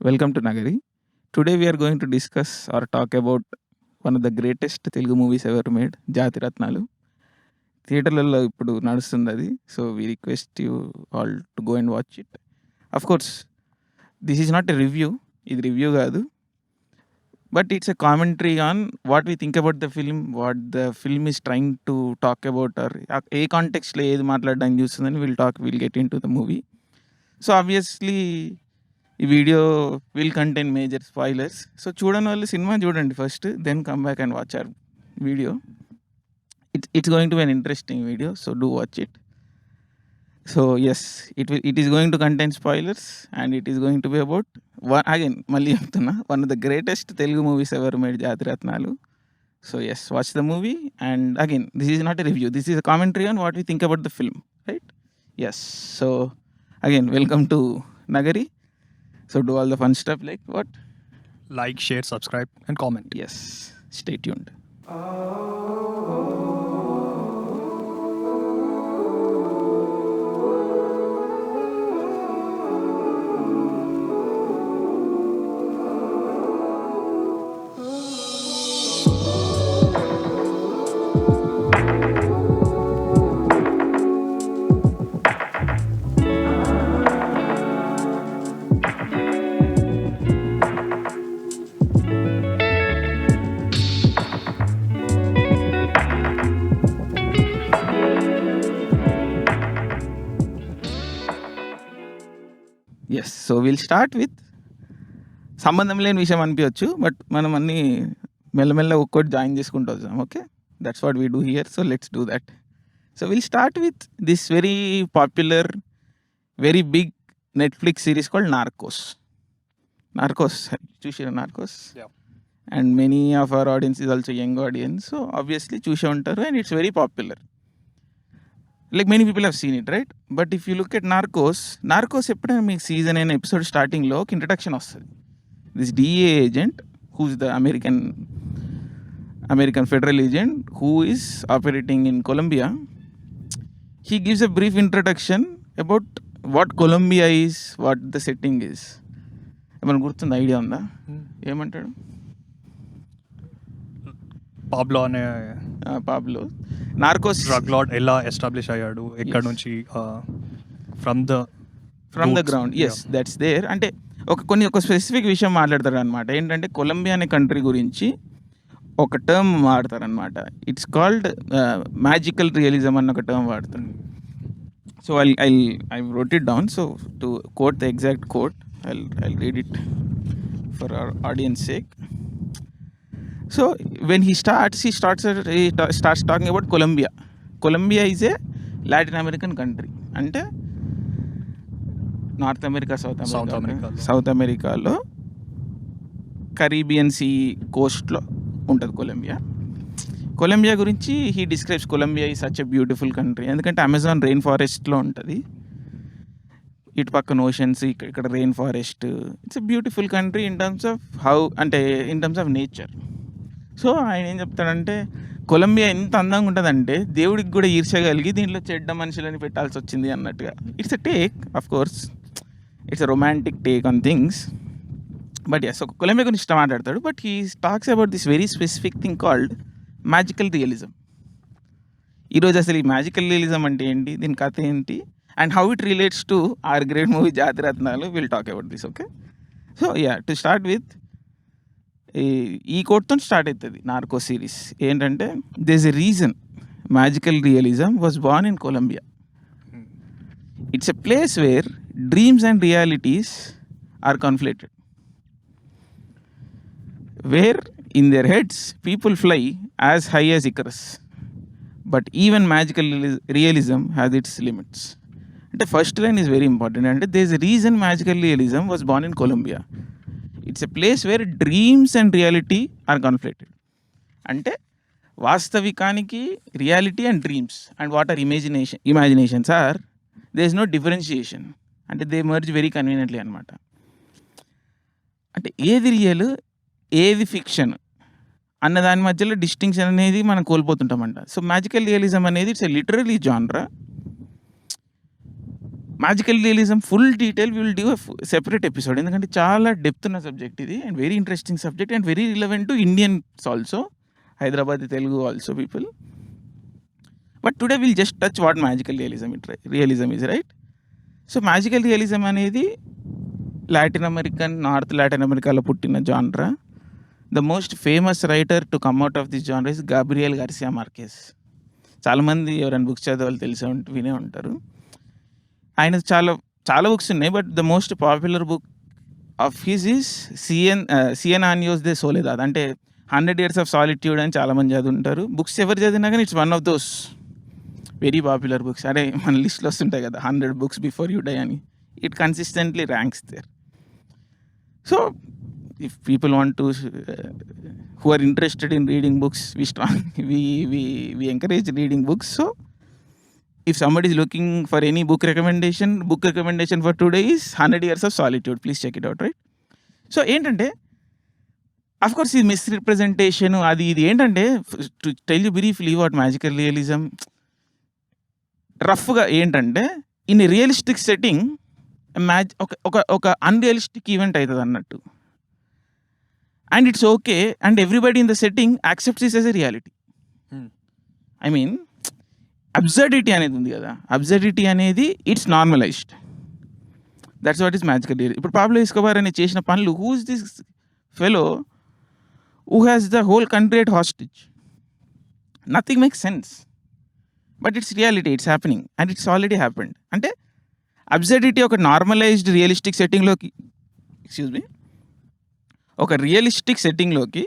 Welcome to Nagari. Today we are going to discuss or talk about one of the greatest Telugu movies ever made, Jatiratnalu. థియేటర్లలో ఇప్పుడు నడుస్తుంది అది. So we request you all to go and watch it. Of course this is not a review, ఇది review కాదు, but it's a commentary on what we think about the film, what the film is trying to talk about, or ఏ కాంటెక్స్లో ఏది మాట్లాడడానికి చూస్తుందని will get into the movie. So obviously ఈ video will contain major spoilers. So చూడని వాళ్ళు సినిమా చూడండి first, then come back and watch hour video. It's going to be an interesting video, so do watch it. So yes, it is going to contain spoilers, and it is going to be about malli cheptunna, one of the greatest Telugu movies ever made, Jatiratnalu. So yes, watch the movie, and again, this is not a review, this is a commentary on what we think about the film, right? Yes. So again, welcome to Nagari. So do all the fun stuff like what? Like, share, subscribe, and comment. Yes, stay tuned. Yes, so will start with సంబంధం లేని విషయం అనిపించవచ్చు, but మనం అన్నీ మెల్లమెల్ల ఒక్కోటి join చేసుకుంటూ వద్దాం. Okay, that's what we do here, so let's do that. So will start with this very popular, very big Netflix series called Narcos. చూసారా Narcos? And many of our audience is also young audience, so obviously చూసే ఉంటారు, and it's very popular. Like many people have seen it, right? But if you look at Narcos ఎప్పుడైనా మీకు season అయిన episode స్టార్టింగ్లో ఒక introduction వస్తుంది. This DA agent who's the American federal agent who is operating in Colombia. He gives a brief introduction about what Colombia is, what the setting is. ఏమైనా గుర్తుంది, idea ఉందా? ఏమంటాడు? పాబ్లో నార్కోస్ డ్రగ్ లార్డ్ ఎలా establish అయ్యాడు, ఎక్కడ నుంచి, from the ground. Yes, that's there. అంటే ఒక స్పెసిఫిక్ విషయం మాట్లాడతారు అనమాట. ఏంటంటే కొలంబియా అనే కంట్రీ గురించి ఒక టర్మ్ వాడతారనమాట. ఇట్స్ కాల్డ్ మ్యాజికల్ రియలిజం అన్న ఒక టర్మ్ వాడతారు. So I wrote it down. So to quote the exact quote, I'll read it for our audience sake. So when he starts talking about Colombia. Colombia is a Latin American country. అంటే north America, south అమెరికాలో Caribbean sea కోస్ట్లో ఉంటుంది Colombia గురించి he describes Colombia is such a beautiful country. ఎందుకంటే Amazon rain ఫారెస్ట్లో ఉంటుంది, ఇటు పక్కన ఓషన్స్, ఇక్కడ rain forest. It's a beautiful country in terms of nature. So ఆయన ఏం చెప్తాడంటే కొలంబియా ఎంత అందంగా ఉంటుందంటే దేవుడికి కూడా ఈర్ష్య కలిగి దీంట్లో చెడ్డ మనుషులని పెట్టాల్సి వచ్చింది అన్నట్టుగా. It's a take, of course it's a romantic take on things. But yes, ఒక కొలంబియా గురించి ఇష్టం మాట్లాడతాడు, but he talks about this very specific thing called magical realism. ఈరోజు అసలు ఈ మ్యాజికల్ రియలిజం అంటే ఏంటి, దీని కథ ఏంటి, and how it relates to our great movie Jathiratnalu. Will talk about this. Okay, so to start with ఈ కోట్తో స్టార్ట్ అవుతుంది నార్కో సిరీస్. ఏంటంటే there is a reason magical realism was born in Colombia. It's a place where dreams and realities are conflicted, where in their heads people fly as high as Icarus, but even magical realism has its limits. అంటే first line is very important. అంటే there is a reason magical realism was born in Colombia. It's a place where dreams and reality are conflicted. అంటే వాస్తవికానికి reality and dreams and what are imaginations are there is no differentiation. అంటే they merge very conveniently అనమాట. అంటే ఏది real, ఏది fiction అన్న దాని మధ్యలో డిస్టింక్షన్ అనేది మనం కోల్పోతుంటామంట. సో మ్యాజికల్ రియలిజం అనేది it's a literary genre magical realism full detail will do separate episode, ఎందుకంటే చాలా డెప్త్ ఉన్న సబ్జెక్ట్ ఇది and very interesting subject and very relevant to Indians also, Hyderabad Telugu also people. But today will just touch what magical realism is, right? So magical realism అనేది north Latin అమెరికాలో పుట్టిన genre. The most famous writer to come out of this genre is Gabriel Garcia Markus. చాలామంది ఎవరైనా books చదవాలి తెలిసే వినే ఉంటారు. ఆయన చాలా బుక్స్ ఉన్నాయి, but the most popular book of his is Cien Anos de Soledad, అంటే 100 Years of Solitude అని చాలామంది చదువుంటారు. బుక్స్ ఎవరు చదివినా కానీ it's one of those very popular books. అదే మన లిస్ట్లో వస్తుంటాయి కదా 100 books బిఫోర్ యూ డై అని, it consistently ranks there. So if people want to who are interested in reading books, we encourage reading books. So if somebody is looking for any book recommendation for today is 100 Years of Solitude. Please check it out, right? So ఏంటంటే of course ఈ misrepresentation అది ఇది ఏంటంటే, to tell you briefly what magical realism, రఫ్గా ఏంటంటే in realistic setting ఒక unrealistic event అవుతుంది అన్నట్టు, and it's okay, and everybody in the setting accepts this as a reality. I mean absurdity అనేది ఉంది కదా, అబ్సర్డిటీ అనేది it's normalized. That's what is magical realism. ఇప్పుడు పాబ్లో ఎస్కోబార్ అనే చేసిన పనులు, who's this fellow who has the whole country at hostage? Nothing makes sense, but it's reality, it's happening and it's already happened. అంటే absurdity ఒక normalised realistic సెట్టింగ్లోకి ఒక realistic సెట్టింగ్లోకి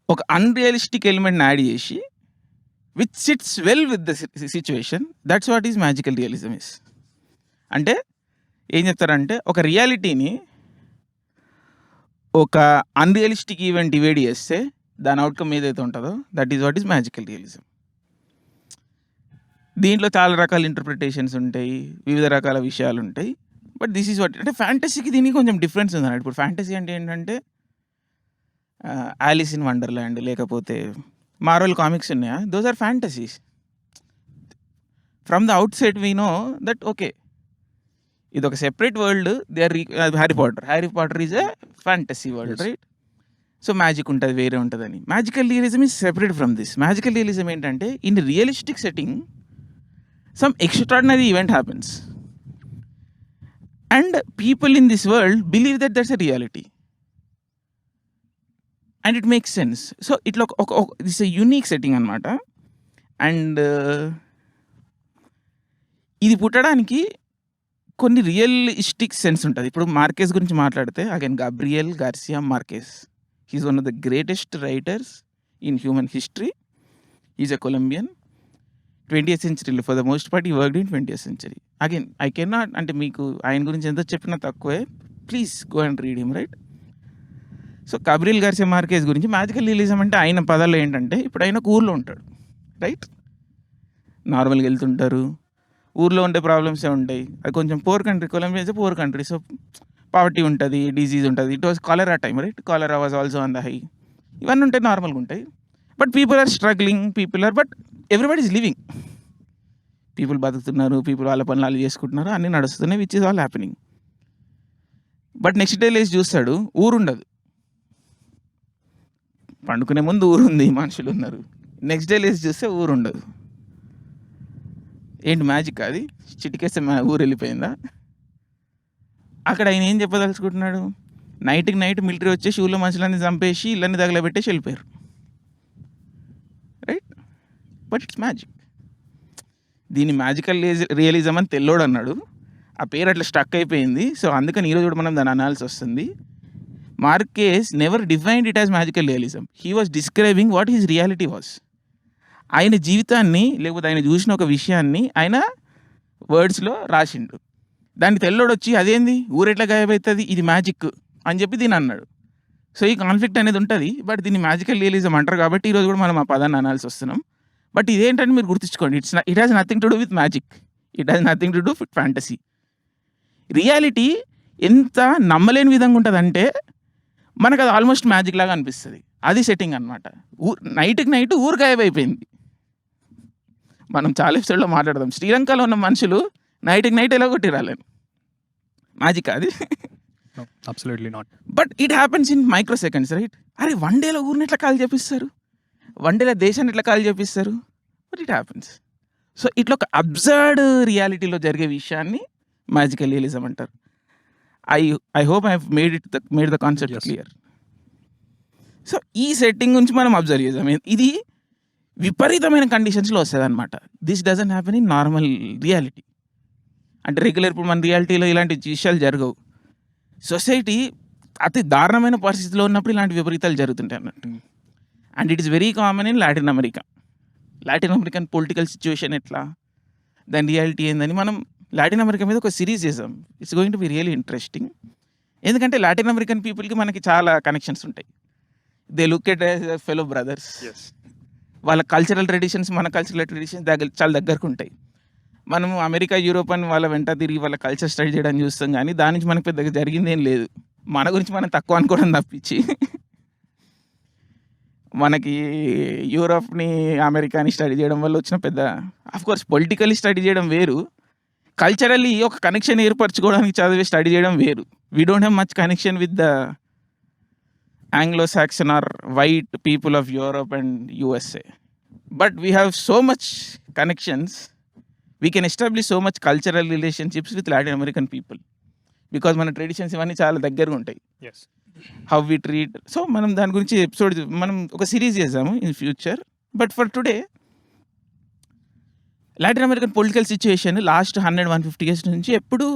ఒక unrealistic ఎలిమెంట్ని add చేసి which sits well with the situation, that's what is magical realism is. అంటే ఏం చెప్తారంటే, ఒక రియాలిటీని ఒక అన్రియలిస్టిక్ ఈవెంట్ డివైడ్ చేస్తే దాని అవుట్కమ్ ఏదైతే ఉంటుందో that is what is magical realism. దీంట్లో చాలా రకాల ఇంటర్ప్రిటేషన్స్ ఉంటాయి, వివిధ రకాల విషయాలు ఉంటాయి, బట్ దిస్ ఈజ్ వాట్. అంటే ఫ్యాంటసీకి దీనికి కొంచెం డిఫరెన్స్ ఉంది అన్నట్టు. ఇప్పుడు ఫ్యాంటసీ అంటే ఏంటంటే ఆలిస్ ఇన్ వండర్ల్యాండ్, లేకపోతే మార్వెల్ కామిక్స్ ఉన్నాయా, those are fantasies. From the outside we know that okay, ఇది ఒక separate world. They are Harry Potter is a fantasy world, right? So magic ఉంటుంది, వేరే ఉంటుందని. Magical realism is separate from this. Magical realism ఏంటంటే, in realistic setting some extraordinary event happens and people in this world believe that that's a reality and it makes sense. So ఇట్లా this a unique setting అనమాట. And ఇది పుట్టడానికి కొన్ని realistic sense ఉంటుంది. ఇప్పుడు Marquez గురించి మాట్లాడితే again Gabriel Garcia Marquez, he is one of the greatest writers in human history. Is a Colombian. 20th century for the most part he worked in 20th century. Again I can not, అంటే మీకు ఆయన గురించి ఎంత చెప్పినా తక్కువే, please go and read him, right? So Gabriel Garcia Marquez గురించి magical realism అంటే ఆయన పదాల్లో ఏంటంటే, ఇప్పుడు ఆయన ఒక ఊర్లో ఉంటాడు, రైట్? నార్మల్గా వెళ్తుంటారు, ఊర్లో ఉండే ప్రాబ్లమ్సే ఉంటాయి. అది కొంచెం poor country, Colombia is poor country. So poverty ఉంటుంది, డిజీజ్ ఉంటుంది. It was cholera time, right? Cholera was also on the high. ఇవన్నీ ఉంటాయి, నార్మల్గా ఉంటాయి. But people are struggling, but everybody is living. People బతుకుతున్నారు, పీపుల్ వాళ్ళ పనులు వాళ్ళు చేసుకుంటున్నారు, అన్నీ నడుస్తున్నాయి, which is all happening. But next day లేచి చూస్తాడు, ఊరు ఉండదు. పండుకునే ముందు ఊరు ఉంది, మనుషులు ఉన్నారు. నెక్స్ట్ డే లేచి చూస్తే ఊరు ఉండదు. ఏంటి మ్యాజిక్? అది చిటికేస్తే ఊరు వెళ్ళిపోయిందా? అక్కడ ఆయన ఏం చెప్పదలుచుకుంటున్నాడు? నైట్కి నైట్ మిలిటరీ వచ్చేసి ఊళ్ళో మనుషులన్నీ చంపేసి ఇళ్ళని తగలబెట్టేసి వెళ్ళిపోయారు, రైట్? But it's magic. దీన్ని మ్యాజికల్ రియలిజం అని తెల్లోడు అన్నాడు, ఆ పేరు అట్లా స్టక్ అయిపోయింది. సో అందుకని ఈరోజు కూడా మనం దాన్ని అనాల్సి వస్తుంది. Markus never defined it as magical realism. He was describing what his reality was. ఆయన జీవితాన్ని, లేకపోతే ఆయన చూసిన ఒక విషయాన్ని ఆయన వర్డ్స్లో రాసిండు. దాన్ని తెల్లోడు వచ్చి అదేంది ఊరెట్లా గాయబవుతుంది, ఇది మ్యాజిక్ అని చెప్పి దీన్ని అన్నాడు. సో ఈ కాన్ఫ్లిక్ట్ అనేది ఉంటుంది. బట్ దీన్ని మ్యాజికల్ రియలిజం అంటారు కాబట్టి ఈరోజు కూడా మనం ఆ పదాన్ని అనాల్సి వస్తున్నాం. బట్ ఇదేంటని మీరు గుర్తుంచుకోండి, it has nothing to do with magic, it has nothing to do with fantasy. Reality ఎంత నమ్మలేని విధంగా ఉంటుందంటే మనకు అది ఆల్మోస్ట్ మ్యాజిక్ లాగా అనిపిస్తుంది. అది సెట్టింగ్ అనమాట. నైట్కి నైట్ ఊరు గాయబైపోయింది. మనం చాలా ఎపిసోడ్లో మాట్లాడదాం. శ్రీలంకలో ఉన్న మనుషులు నైట్కి నైట్ ఎలా కొట్టి రాలేను. మ్యాజిక్ అది. No, absolutely not. But it happens in micro seconds, right? అరే 1 డేలో ఊరిని ఎట్లా కాల్ చేపిస్తారు, 1 డేలో దేశాన్ని ఎట్లా కాల్ చేపిస్తారు? But it happens. సో ఇట్లా ఒక అబ్జర్డ్ రియాలిటీలో జరిగే విషయాన్ని మ్యాజికల్ రియలిజం అంటారు. I hope I made the concept Yes. Clear. So ఈ సెట్టింగ్ గురించి మనం అబ్జర్వ్ చేద్దాం. ఇది విపరీతమైన కండిషన్స్లో వస్తుంది అనమాట. This doesn't happen in normal reality. అంటే రెగ్యులర్ ఇప్పుడు మన రియాలిటీలో ఇలాంటి విషయాలు జరగవు. సొసైటీ అతి దారుణమైన పరిస్థితిలో ఉన్నప్పుడు ఇలాంటి విపరీతాలు జరుగుతుంటాయి అన్నట్టు. And it is very common in Latin America. Latin American political situation ఎట్లా, దాని రియాలిటీ ఏందని మనం లాటిన్ అమెరికా మీద ఒక సిరీస్ చేసాం. It's going to be really interesting. ఎందుకంటే లాటిన్ అమెరికన్ పీపుల్కి మనకి చాలా కనెక్షన్స్ ఉంటాయి. They look at fellow brothers. Yes. వాళ్ళ కల్చరల్ ట్రెడిషన్స్ మన కల్చరల్ ట్రెడిషన్స్ చాలా దగ్గరకు ఉంటాయి. మనము అమెరికా, యూరోప్ అని వాళ్ళ వెంట తిరిగి వాళ్ళ కల్చర్ స్టడీ చేయడానికి చూస్తాం, కానీ దాని నుంచి మనకు పెద్దగా జరిగింది ఏం లేదు. మన గురించి మనం తక్కువ అనుకోవడం తప్పించి మనకి యూరోప్ని, అమెరికాని స్టడీ చేయడం వల్ల వచ్చిన పెద్ద, ఆఫ్కోర్స్ పొలిటికల్లీ స్టడీ చేయడం వేరు, కల్చరల్లీ ఒక కనెక్షన్ ఏర్పరచుకోవడానికి చదివే స్టడీ చేయడం వేరు. We don't have much connection with the Anglo-Saxon or white people of Europe and USA. But we have so much connections. We can establish so much cultural relationships with Latin American people. Because మన traditions ఇవన్నీ చాలా దగ్గరగా ఉంటాయి. Yes. How we treat. So మనం దాని గురించి episode మనం ఒక సిరీస్ చేసాము in future. But for today Latin American political situation last 100-150 years నుంచి ఎప్పుడు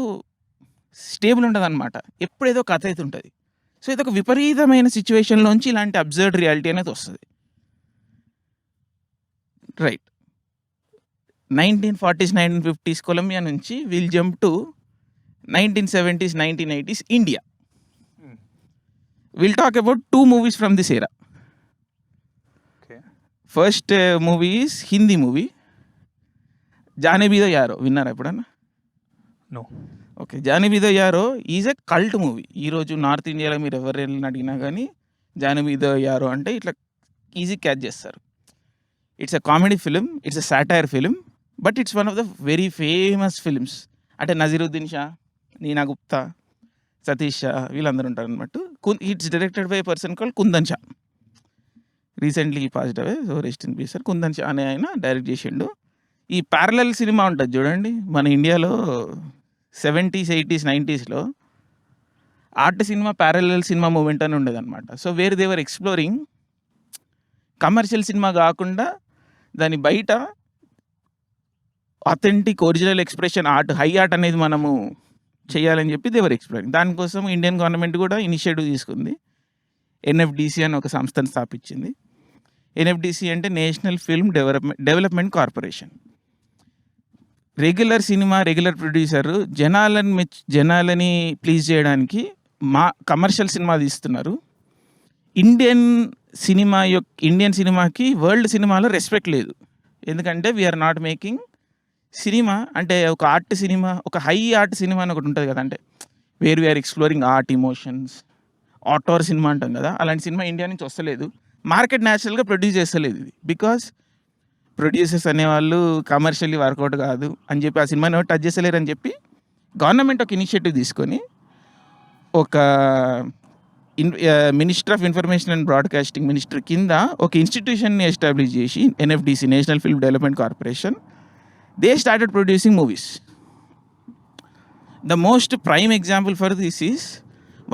స్టేబుల్ ఉంటుంది అనమాట. ఎప్పుడు ఏదో కథ అయితే ఉంటుంది. సో ఇది ఒక విపరీతమైన సిచ్యువేషన్లోంచి ఇలాంటి అబ్జర్వ్డ్ రియాలిటీ అనేది వస్తుంది, రైట్? 1940s 1950s కొలంబియా నుంచి will jump to 1970s 1980s India. Will talk about 2 movies from this era. Okay. First movie is Hindi movie Jaane Bhi Do Yaaro. విన్నారా ఎప్పుడన్నా? No. Okay, Jaane Bhi Do Yaaro is a cult movie. ఈరోజు నార్త్ ఇండియాలో మీరు ఎవరిని అడిగినా కానీ జానీ బీ దో యారో అంటే ఇట్లా ఈజీ క్యాచ్ చేస్తారు. It's a comedy film, it's a satire film, but it's one of the very famous films. అంటే నజీరుద్దీన్ షా, నీనా గుప్తా, సతీష్ షా వీళ్ళందరూ ఉంటారు అనమాట. It's directed by person call kundan Shah. Recently passed away, so rest in peace. Kundan Shah అనే ఆయన direct చేసిండు. ఈ parallel cinema ఉంటుంది చూడండి, మన ఇండియాలో 70s 80s 90sలో art cinema parallel cinema movement అని ఉండేది అనమాట. So where they're exploring commercial cinema కాకుండా దాని బయట authentic original expression art, high art అనేది మనము చేయాలని చెప్పి దేవర్ ఎక్స్ప్లోరింగ్. దానికోసం ఇండియన్ గవర్నమెంట్ కూడా ఇనిషియేటివ్ తీసుకుంది. ఎన్ఎఫ్డిసి అని ఒక సంస్థను స్థాపించింది. ఎన్ఎఫ్డిసి అంటే national film development corporation. Regular cinema, regular producer జనాలని ప్లీజ్ చేయడానికి కమర్షియల్ సినిమా తీస్తున్నారు. ఇండియన్ సినిమాకి వరల్డ్ సినిమాలో రెస్పెక్ట్ లేదు. ఎందుకంటే వీఆర్ నాట్ మేకింగ్ సినిమా అంటే ఒక ఆర్ట్ సినిమా, ఒక హై ఆర్ట్ సినిమా అని ఒకటి ఉంటుంది కదా, అంటే where we are exploring art emotions, auteur cinema అంటాం కదా, అలాంటి సినిమా ఇండియా నుంచి వస్తలేదు. మార్కెట్ న్యాచురల్గా ప్రొడ్యూస్ చేస్తలేదు ఇది. బికాస్ ప్రొడ్యూసర్స్ అనేవాళ్ళు కమర్షియల్లీ వర్కౌట్ కాదు అని చెప్పి ఆ సినిమాని ఎవరు టచ్ చేసలేరు అని చెప్పి గవర్నమెంట్ ఒక ఇనిషియేటివ్ తీసుకొని ఒక minister of information and broadcasting minister కింద ఒక ఇన్స్టిట్యూషన్ని ఎస్టాబ్లిష్ చేసి, NFDC, national film development corporation, they started producing movies. The most prime example for this is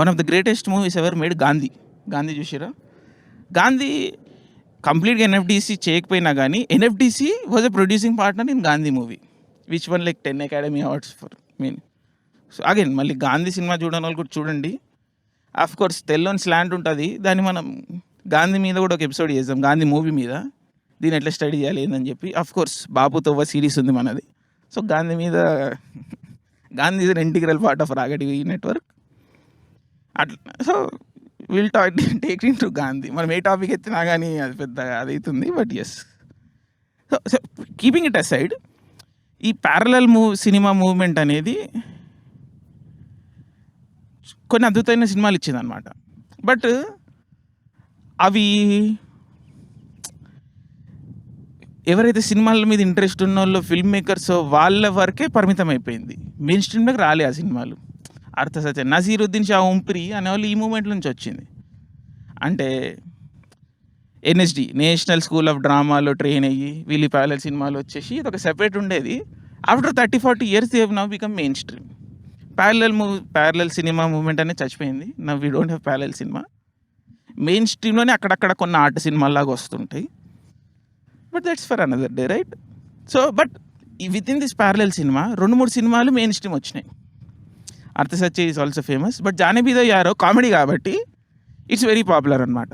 one of the greatest movies ever made, Gandhi చూసారా? గాంధీ కంప్లీట్గా NFDC చేయకపోయినా కానీ NFDC was a producing partner in Gandhi movie which one like 10 academy awards for mean. So again మళ్ళీ Gandhi cinema చూడని వాళ్ళు కూడా చూడండి. Of course తెల్లని స్లాంట్ ఉంటుంది, దాన్ని మనం గాంధీ మీద కూడా ఒక ఎపిసోడ్ చేద్దాం, గాంధీ మూవీ మీద, దీన్ని ఎట్లా స్టడీ చేయాలి ఏందని చెప్పి. ఆఫ్ కోర్స్ బాబుతో సిరీస్ ఉంది మనది. సో గాంధీ మీద, Gandhi is an integral part of Raga TV network అట్లా. So will take in to Gandhi. మనం ఏ టాపిక్ ఎత్తినా కానీ అది పెద్ద అది అవుతుంది. But yes, so keeping it aside, ఈ ప్యారలల్ సినిమా మూవ్మెంట్ అనేది కొన్ని అద్భుతమైన సినిమాలు ఇచ్చిందనమాట. బట్ అవి ఎవరైతే సినిమాల మీద ఇంట్రెస్ట్ ఉన్నోళ్ళో ఫిల్మ్ మేకర్స్ వాళ్ళ వరకే పరిమితం అయిపోయింది. మెయిన్ స్ట్రీమ్‌లోకి రాలే ఆ సినిమాలు. అర్థసత్య 'నసీరుద్దీన్ షా ఉంపిరి' అనేవాళ్ళు ఈ మూవ్‌మెంట్ నుంచి వచ్చింది. అంటే ఎన్ఎస్‌డి నేషనల్ స్కూల్ ఆఫ్ డ్రామాలో ట్రైన్ అయ్యి వీళ్ళు ప్యారలల్ సినిమాలు వచ్చేసి ఇదొక సెపరేట్ ఉండేది. After 30-40 years they have now become mainstream. Parallel cinema movement అనేది చచ్చిపోయింది. Now we don't have parallel cinema. మెయిన్ స్ట్రీమ్‌లోనే అక్కడక్కడ కొన్ని ఆర్ట్ సినిమాల్లాగా వస్తుంటాయి. But that's for another day, right? So but within this parallel cinema 2-3 సినిమాలు మెయిన్ స్ట్రీమ్ వచ్చినాయి. Ardhsatya is also famous. But 'Jaane Bhi Do arrow' comedy కాబట్టి ఇట్స్ వెరీ పాపులర్ అనమాట.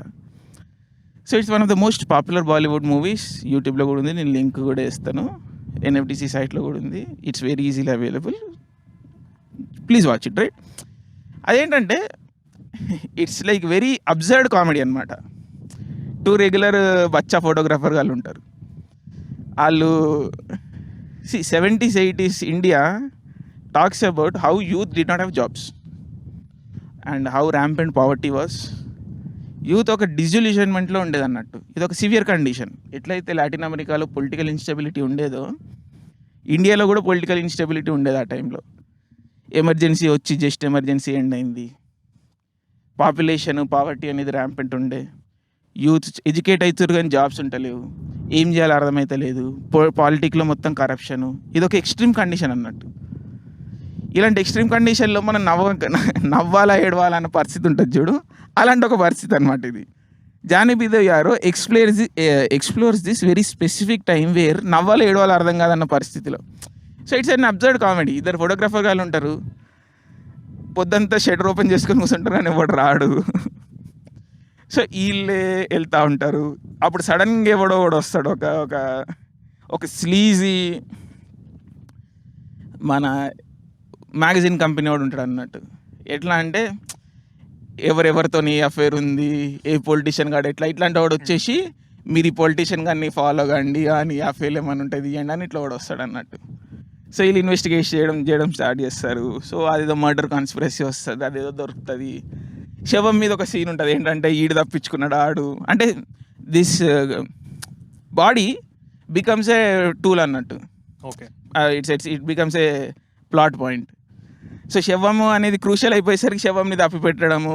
So it's one of the most popular Bollywood movies. యూట్యూబ్లో కూడా ఉంది, నేను link కూడా ఇస్తాను. ఎన్ఎఫ్టీసీ సైట్లో కూడా ఉంది. It's very easily available. Please watch it, right? అదేంటంటే it's like very absurd comedy అనమాట. 2 రెగ్యులర్ బచ్చా ఫోటోగ్రాఫర్ వాళ్ళు ఉంటారు. వాళ్ళు 70s 80s India talks about how youth did not have jobs and how rampant poverty was. Youth ఒక డిజల్యూషన్మెంట్లో ఉండేది అన్నట్టు. ఇది ఒక సివియర్ కండిషన్. ఎట్లయితే లాటిన్ అమెరికాలో పొలిటికల్ ఇన్స్టెబిలిటీ ఉండేదో ఇండియాలో కూడా పొలిటికల్ ఇన్స్టెబిలిటీ ఉండేది ఆ టైంలో. ఎమర్జెన్సీ వచ్చి జస్ట్ ఎమర్జెన్సీ ఎండ్ అయింది. పాపులేషన్ పావర్టీ అనేది ర్యాంపెంట్ ఉండే. యూత్ ఎడ్యుకేట్ అవుతారు కానీ జాబ్స్ ఉంటలేవు. ఏం చేయాలో అర్థమైతే లేదు. పాలిటిక్లో మొత్తం కరప్షను. ఇది ఒక ఎక్స్ట్రీమ్ కండిషన్ అన్నట్టు. ఇలాంటి ఎక్స్ట్రీమ్ కండిషన్లో మనం నవ్వాలా ఏడవాలా అన్న పరిస్థితి ఉంటుంది చూడు, అలాంటి ఒక పరిస్థితి అనమాట ఇది. Jaane Bhi Do Yaaro explores this very specific time where నవ్వాలా ఏడవాలా అర్థం కాదన్న పరిస్థితిలో. So it's an absurd comedy. ఇద్దరు ఫోటోగ్రాఫర్ గారు ఉంటారు, పొద్దంతా షటర్ ఓపెన్ చేసుకొని కూర్చుంటారు అని ఎవడు రాడు. సో వీళ్ళే వెళ్తూ ఉంటారు. అప్పుడు సడన్గా ఎవడో వస్తాడు, ఒక స్లీజీ మన మ్యాగజైన్ కంపెనీ వాడు ఉంటాడు అన్నట్టు. ఎట్లా అంటే ఎవరెవరితో ఏ అఫేర్ ఉంది, ఏ పొలిటీషియన్ గాడు ఎట్లా, ఇట్లాంటి వాడు వచ్చేసి మీరు ఈ పొలిటీషియన్ గారిని ఫాలో కండి అని అఫేర్ ఏమైనా ఉంటుంది ఇవ్వండి అని ఇట్లా వాడు వస్తాడు అన్నట్టు. సో వీళ్ళు ఇన్వెస్టిగేట్ చేయడం స్టార్ట్ చేస్తారు. సో అదేదో మర్డర్ కాన్స్పిరసీ వస్తుంది, అదేదో దొరుకుతుంది. శవం మీద ఒక సీన్ ఉంటుంది, ఏంటంటే ఈడు తప్పించుకున్నాడు ఆడు. అంటే this body becomes a tool అన్నట్టు. Okay, it becomes a plot point. So శవము అనేది క్రూషియల్ అయిపోయేసరికి శవంని తప్పి పెట్టడము,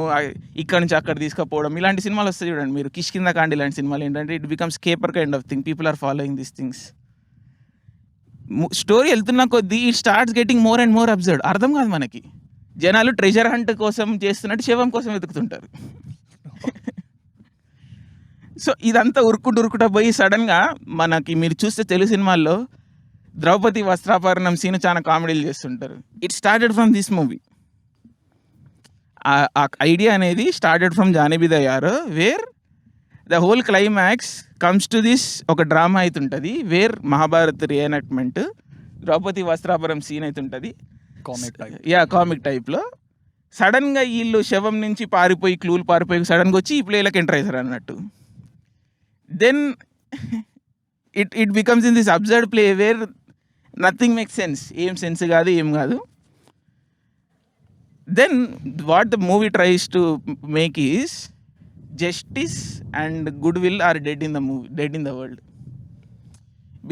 ఇక్కడ నుంచి అక్కడ తీసుకుపోవడం, ఇలాంటి సినిమాలు వస్తాయి చూడండి మీరు. కిష్కింద కాండి ఇలాంటి సినిమాలు ఏంటంటే it becomes caper kind of thing. People are following this things. Story వెళ్తున్న కొద్దీ ఇట్ స్టార్ట్స్ గెటింగ్ మోర్ అండ్ మోర్ అబ్జర్వ్డ్. అర్థం కాదు మనకి. జనాలు ట్రెజర్ హంట్ కోసం చేస్తున్నట్టు శవం కోసం వెతుకుతుంటారు. సో ఇదంతా ఉరుకుంటా పోయి సడన్గా మనకి మీరు చూస్తే తెలుగు సినిమాల్లో ద్రౌపది వస్త్రాపహరణం సీన్ చాలా కామెడీలు చేస్తుంటారు. It started from this movie. ఆ ఐడియా అనేది started from Jaane Bhi Do Yaaro, where the whole climax comes to this. ఒక డ్రామా అవుతుంటుంది వేర్ మహాభారత్ రీఎనాక్ట్మెంట్, ద్రౌపది వస్త్రాపహరణం సీన్ అవుతుంటుంది కామిక్ టైప్లో. సడన్గా వీళ్ళు శవం నుంచి క్లూలు పారిపోయి సడన్గా వచ్చి ఈ ప్లేలోకి ఎంటర్ అవుతారు అన్నట్టు. Then it becomes in this absurd play where nothing make sense. ఏం సెన్స్ కాదు, ఏం కాదు. Then what the movie tries to make is justice and good will are dead in the world.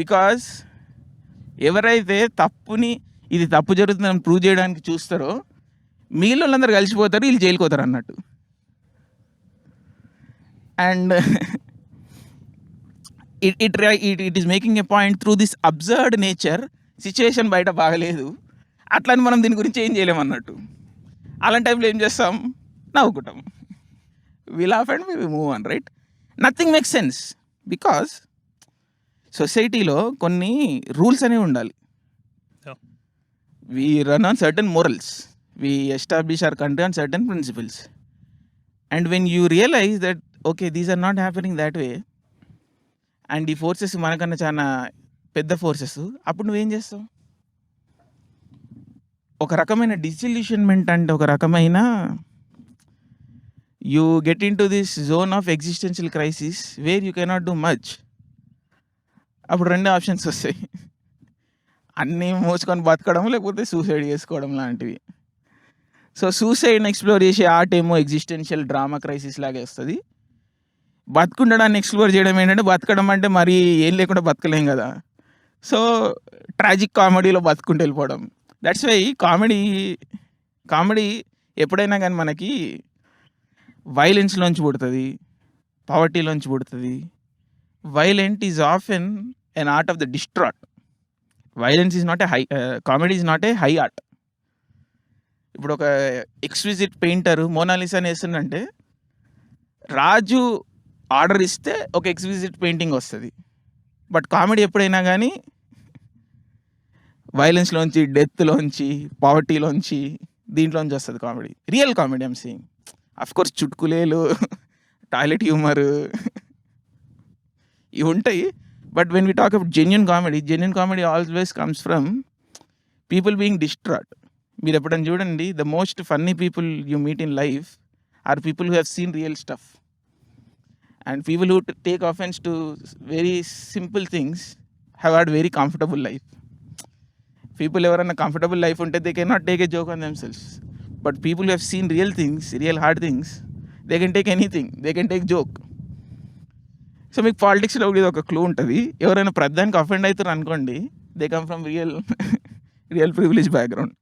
Because ఎవరైతే తప్పుని ఇది తప్పు జరుగుతుందని ప్రూవ్ చేయడానికి చూస్తారో మిగిలిన వాళ్ళందరూ కలిసిపోతారు, వీళ్ళు జైలుకి పోతారు అన్నట్టు. And it is making a point through this observed nature. Situation బయట బాగలేదు, అట్లని మనం దీని గురించి ఏం చేయలేము అన్నట్టు. అలాంటి టైంలో ఏం చేస్తాం? నవ్వుకుంటాం. We laugh and we move on, right? Nothing makes sense because సొసైటీలో కొన్ని రూల్స్ అనేవి ఉండాలి. We run on certain morals. We establish our country on certain principles. And when you realize that, okay, these are not happening that way, and ఈ forces మనకన్నా చాలా పెద్ద forces, అప్పుడు నువ్వేం చేస్తావు? ఒక రకమైన డిసిల్యూషన్మెంట్ అంటే ఒక రకమైన you get into this zone of existential crisis where you cannot do much. అప్పుడు 2 ఆప్షన్స్ వస్తాయి, అన్నీ మోసుకొని బతకడం లేకపోతే సూసైడ్ చేసుకోవడం లాంటివి. సో సూసైడ్ని ఎక్స్ప్లోర్ చేసే ఆర్ట్ ఏమో ఎగ్జిస్టెన్షియల్ డ్రామా క్రైసిస్ లాగే వస్తుంది. బతుకుండడాన్ని ఎక్స్‌ప్లోర్ చేయడం ఏంటంటే, బతకడం అంటే మరీ ఏం లేకుండా బతకలేం గదా! సో, ట్రాజిక్ కామెడీలో బతుకుంటూ వెళ్ళిపోవడం. దట్స్ వై కామెడీ ఎప్పుడైనా గానీ మనకి వైలెన్స్‌లోంచి పుడతది. పావర్టీలోంచి పుడతది. Violent is often an art of the distraught. Violence is not comedy is not a high art. ఇప్పుడు ఒక ఎక్స్‌క్విజిట్ పెయింటర్ మోనాలిసాని ఏస్తుండంటే, రాజు ఆర్డర్ ఇస్తే ఒక ఎక్స్‌క్విజిట్ పెయింటింగ్ వస్తది. బట్ కామెడీ ఎప్పుడైనా గానీ వైలెన్స్‌లోంచి, డెత్‌లోంచి, పావర్టీలోంచి, దీంట్లోంచి వస్తది comedy. Real comedy I'm saying. Of course చుట్కులేలు, టాయిలెట్ హ్యూమర్ ఇవుంటాయి. But when we talk about genuine comedy always comes from people being డిస్ట్రాట్. మీరెప్పుడైనా చూడండి, the most funny people you meet in life are people who have seen real stuff. And people who take offence to very simple things have had very comfortable life. People ఎవరైనా comfortable life ఉంటే they can not take a joke on themselves. But people who have seen real things, real hard things, they can take anything, they can take joke. So మీకు పాలిటిక్స్లో ఇది ఒక clue ఉంటుంది. ఎవరైనా ప్రధానికి offend అవుతారు అనుకోండి, they come from real privilege background.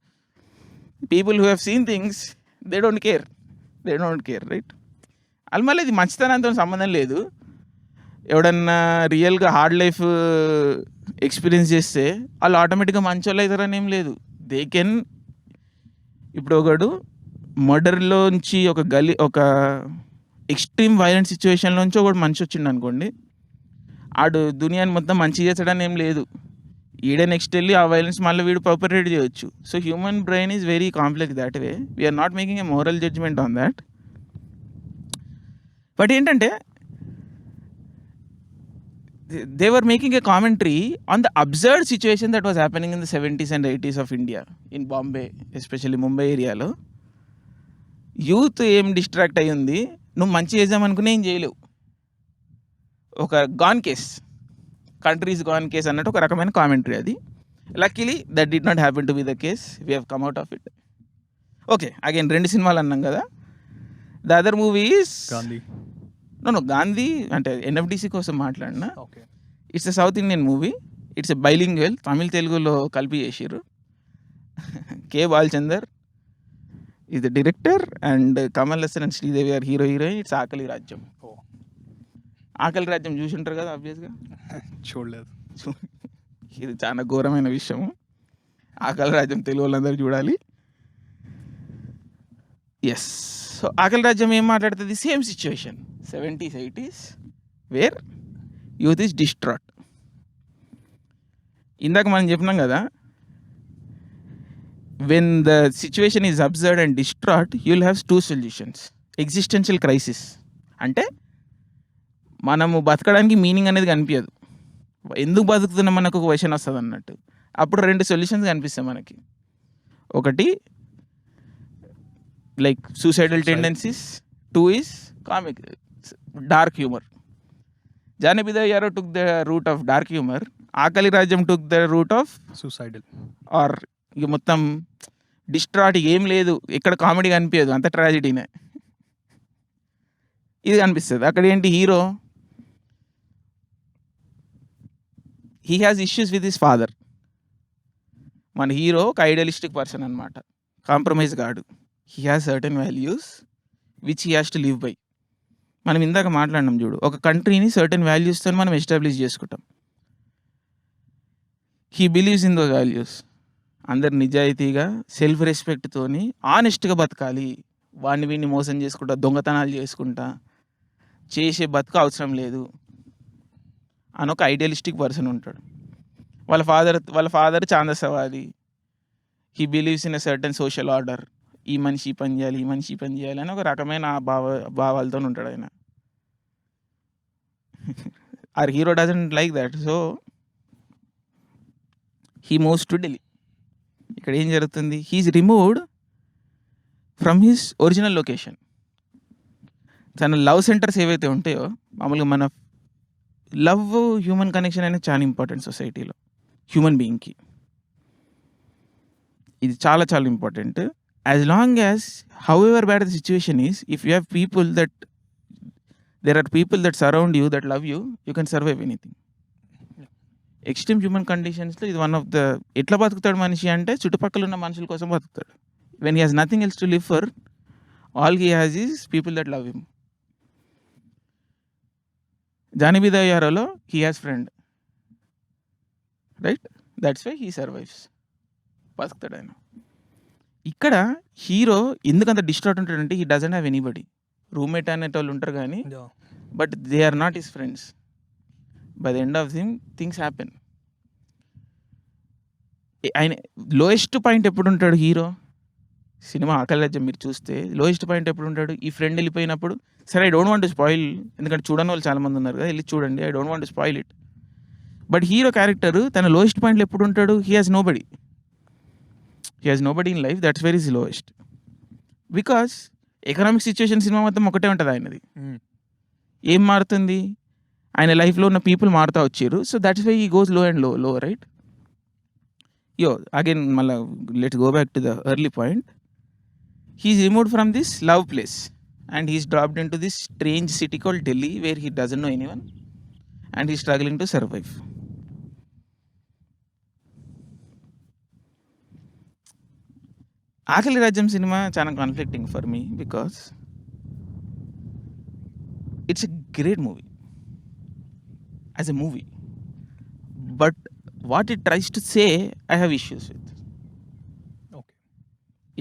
People who have scene things, they don't care right. అది మళ్ళీ ఇది మంచితనంతో సంబంధం లేదు. ఎవడన్నా రియల్గా హార్డ్ లైఫ్ ఎక్స్పీరియన్స్ చేస్తే వాళ్ళు ఆటోమేటిక్గా మంచోళ్ళు అవుతారని ఏం లేదు. They can. ఇప్పుడు ఒకడు మర్డర్లోంచి ఒక ఎక్స్ట్రీమ్ వైలెంట్ సిచ్యువేషన్లోంచి ఒకటి మనిషి వచ్చిండు అనుకోండి, ఆడు దునియాని మొత్తం మంచి చేస్తాడని ఏం లేదు. ఈడే నెక్స్ట్ వెళ్ళి ఆ వైలెన్స్ మళ్ళీ వీడు పర్పరేట్ చేయొచ్చు. So human brain is very complex that way. We are not making a moral judgment on that. But ఏంటంటే they were making a commentary on the absurd situation that was happening in the 70s and 80s of India, in Bombay, especially Mumbai ఏరియాలో. Youth ఏం distract అయ్యి ఉంది, నువ్వు మంచి చేద్దామనుకునే ఏం చేయలేవు. ఒక gone case, countries gone case అన్నట్టు ఒక రకమైన కామెంటరీ అది. Luckily that did not happen to be the case. We have come out of it. Okay, again 2 సినిమాలు అన్నాం కదా. The other movie is Gandhi. No Gandhi అంటే ఎన్ఎఫ్డిసి కోసం మాట్లాడినా. Okay. It's a south Indian movie. It's a bilingual, Tamil తెలుగులో కలిపి చేసిర్రు. కే Balachander is the director and Kamal Haasan and Sridevi are heroine. It's Aakali Rajyam. ఆకలి రాజ్యం చూసి ఉంటారు కదా ఆబ్వియస్గా. చూడలేదు. ఇది చాలా ఘోరమైన విషయము. ఆకలి రాజ్యం తెలుగు వాళ్ళందరూ చూడాలి. ఎస్. సో ఆకలి రాజ్యం ఏం మాట్లాడుతుంది? Same situation 70s 80s where youth is distraught. ఇందాక మనం చెప్పినాం కదా, when the situation is absurd and distraught you will have 2 solutions. Existential crisis అంటే మనము బతకడానికి మీనింగ్ అనేది కనిపించదు, ఎందుకు బతుకుతున్నాం మనకు ఒక క్వశ్చన్ వస్తుంది అన్నట్టు. అప్పుడు 2 సొల్యూషన్స్ కనిపిస్తాయి మనకి. ఒకటి like suicidal tendencies, 2 is comic, dark humor. Janabida Yaro took the route of dark humor, Akali Rajam took the route of suicidal or ఇక మొత్తం డిస్ట్రాట్, ఏం లేదు ఎక్కడ కామెడీ కనిపించదు, అంత ట్రాజెడీనే. ఇది కనిపిస్తుంది. అక్కడ ఏంటి, hero he has issues with his father. మన హీరో ఒక ఐడియలిస్టిక్ పర్సన్ అనమాట, కాంప్రమైజ్ కాడు. He has certain values which he has to live by. మనం ఇందాక మాట్లాడినాం చూడు, ఒక కంట్రీని సర్టెన్ వాల్యూస్తో మనం ఎస్టాబ్లిష్ చేసుకుంటాం. He believes in those values. అందరు నిజాయితీగా, సెల్ఫ్ రెస్పెక్ట్తోని ఆనెస్ట్గా బతకాలి, వాడిని వీడిని మోసం చేసుకుంటా, దొంగతనాలు చేసుకుంటా చేసే బతుకు అవసరం లేదు అని ఒక ఐడియలిస్టిక్ పర్సన్ ఉంటాడు. వాళ్ళ ఫాదర్ ఛాందసవాది. He believes in a certain social order. ఈ మనిషి పని చేయాలి, ఈ మనిషి పని చేయాలి అని ఒక రకమైన భావాలతో ఉంటాడు ఆయన. Our hero doesn't like that, so he moves to Delhi. ఇక్కడ ఏం జరుగుతుంది, he is removed from his original location. తన లవ్ సెంటర్స్ ఏవైతే ఉంటాయో, మామూలుగా మన లవ్, హ్యూమన్ కనెక్షన్ అనేది చాలా ఇంపార్టెంట్ సొసైటీలో హ్యూమన్ బీయింగ్కి. ఇది చాలా చాలా important. As long as, however bad the situation is, if you have people that there are people that surround you, that love you, you can survive anything. Extreme human కండిషన్స్లో ఇది one of the ఎట్లా బతుకుతాడు మనిషి అంటే చుట్టుపక్కల ఉన్న మనుషుల కోసం బతుకుతాడు. When he has nothing else to live for, all he has is people that love him. Jaane దయారోలో he has friend, right? That's why he survives, బతుకుతాడు ఆయన. ఇక్కడ హీరో ఎందుకంత డిస్ట్రాక్ట్ ఉంటాడంటే he doesn't have anybody. Roommate అనేటోళ్ళు ఉంటారు కానీ but they are not his friends. By the end of things happen. ఆయన లోయెస్ట్ పాయింట్ ఎప్పుడు ఉంటాడు హీరో? సినిమా ఆకలి మీరు చూస్తే లోయెస్ట్ పాయింట్ ఎప్పుడు ఉంటాడు? ఈ ఫ్రెండ్ వెళ్ళిపోయినప్పుడు. సరే, I don't want to spoil, ఎందుకంటే చూడని వాళ్ళు చాలామంది ఉన్నారు కదా, వెళ్ళి చూడండి. I don't want to spoil it. But hero character తన లోయెస్ట్ పాయింట్లో ఎప్పుడు ఉంటాడు? He has nobody. He has nobody in life. That's very lowest. Because economic situation cinema మొత్తం ఒకటే ఉంటుంది ఆయనది. ఏం మారుతుంది? ఆయన లైఫ్లో ఉన్న పీపుల్ మారుతూ వచ్చారు. So that's why he goes low and low, right? Again మళ్ళీ let's go back to the early point. He's removed from this love place and he's dropped into this strange city called Delhi where he doesn't know anyone and he's struggling to survive. ఆకలి Rajyam cinema చాలా conflicting for me because it's a great movie as a movie, but what it tries to say I have issues with.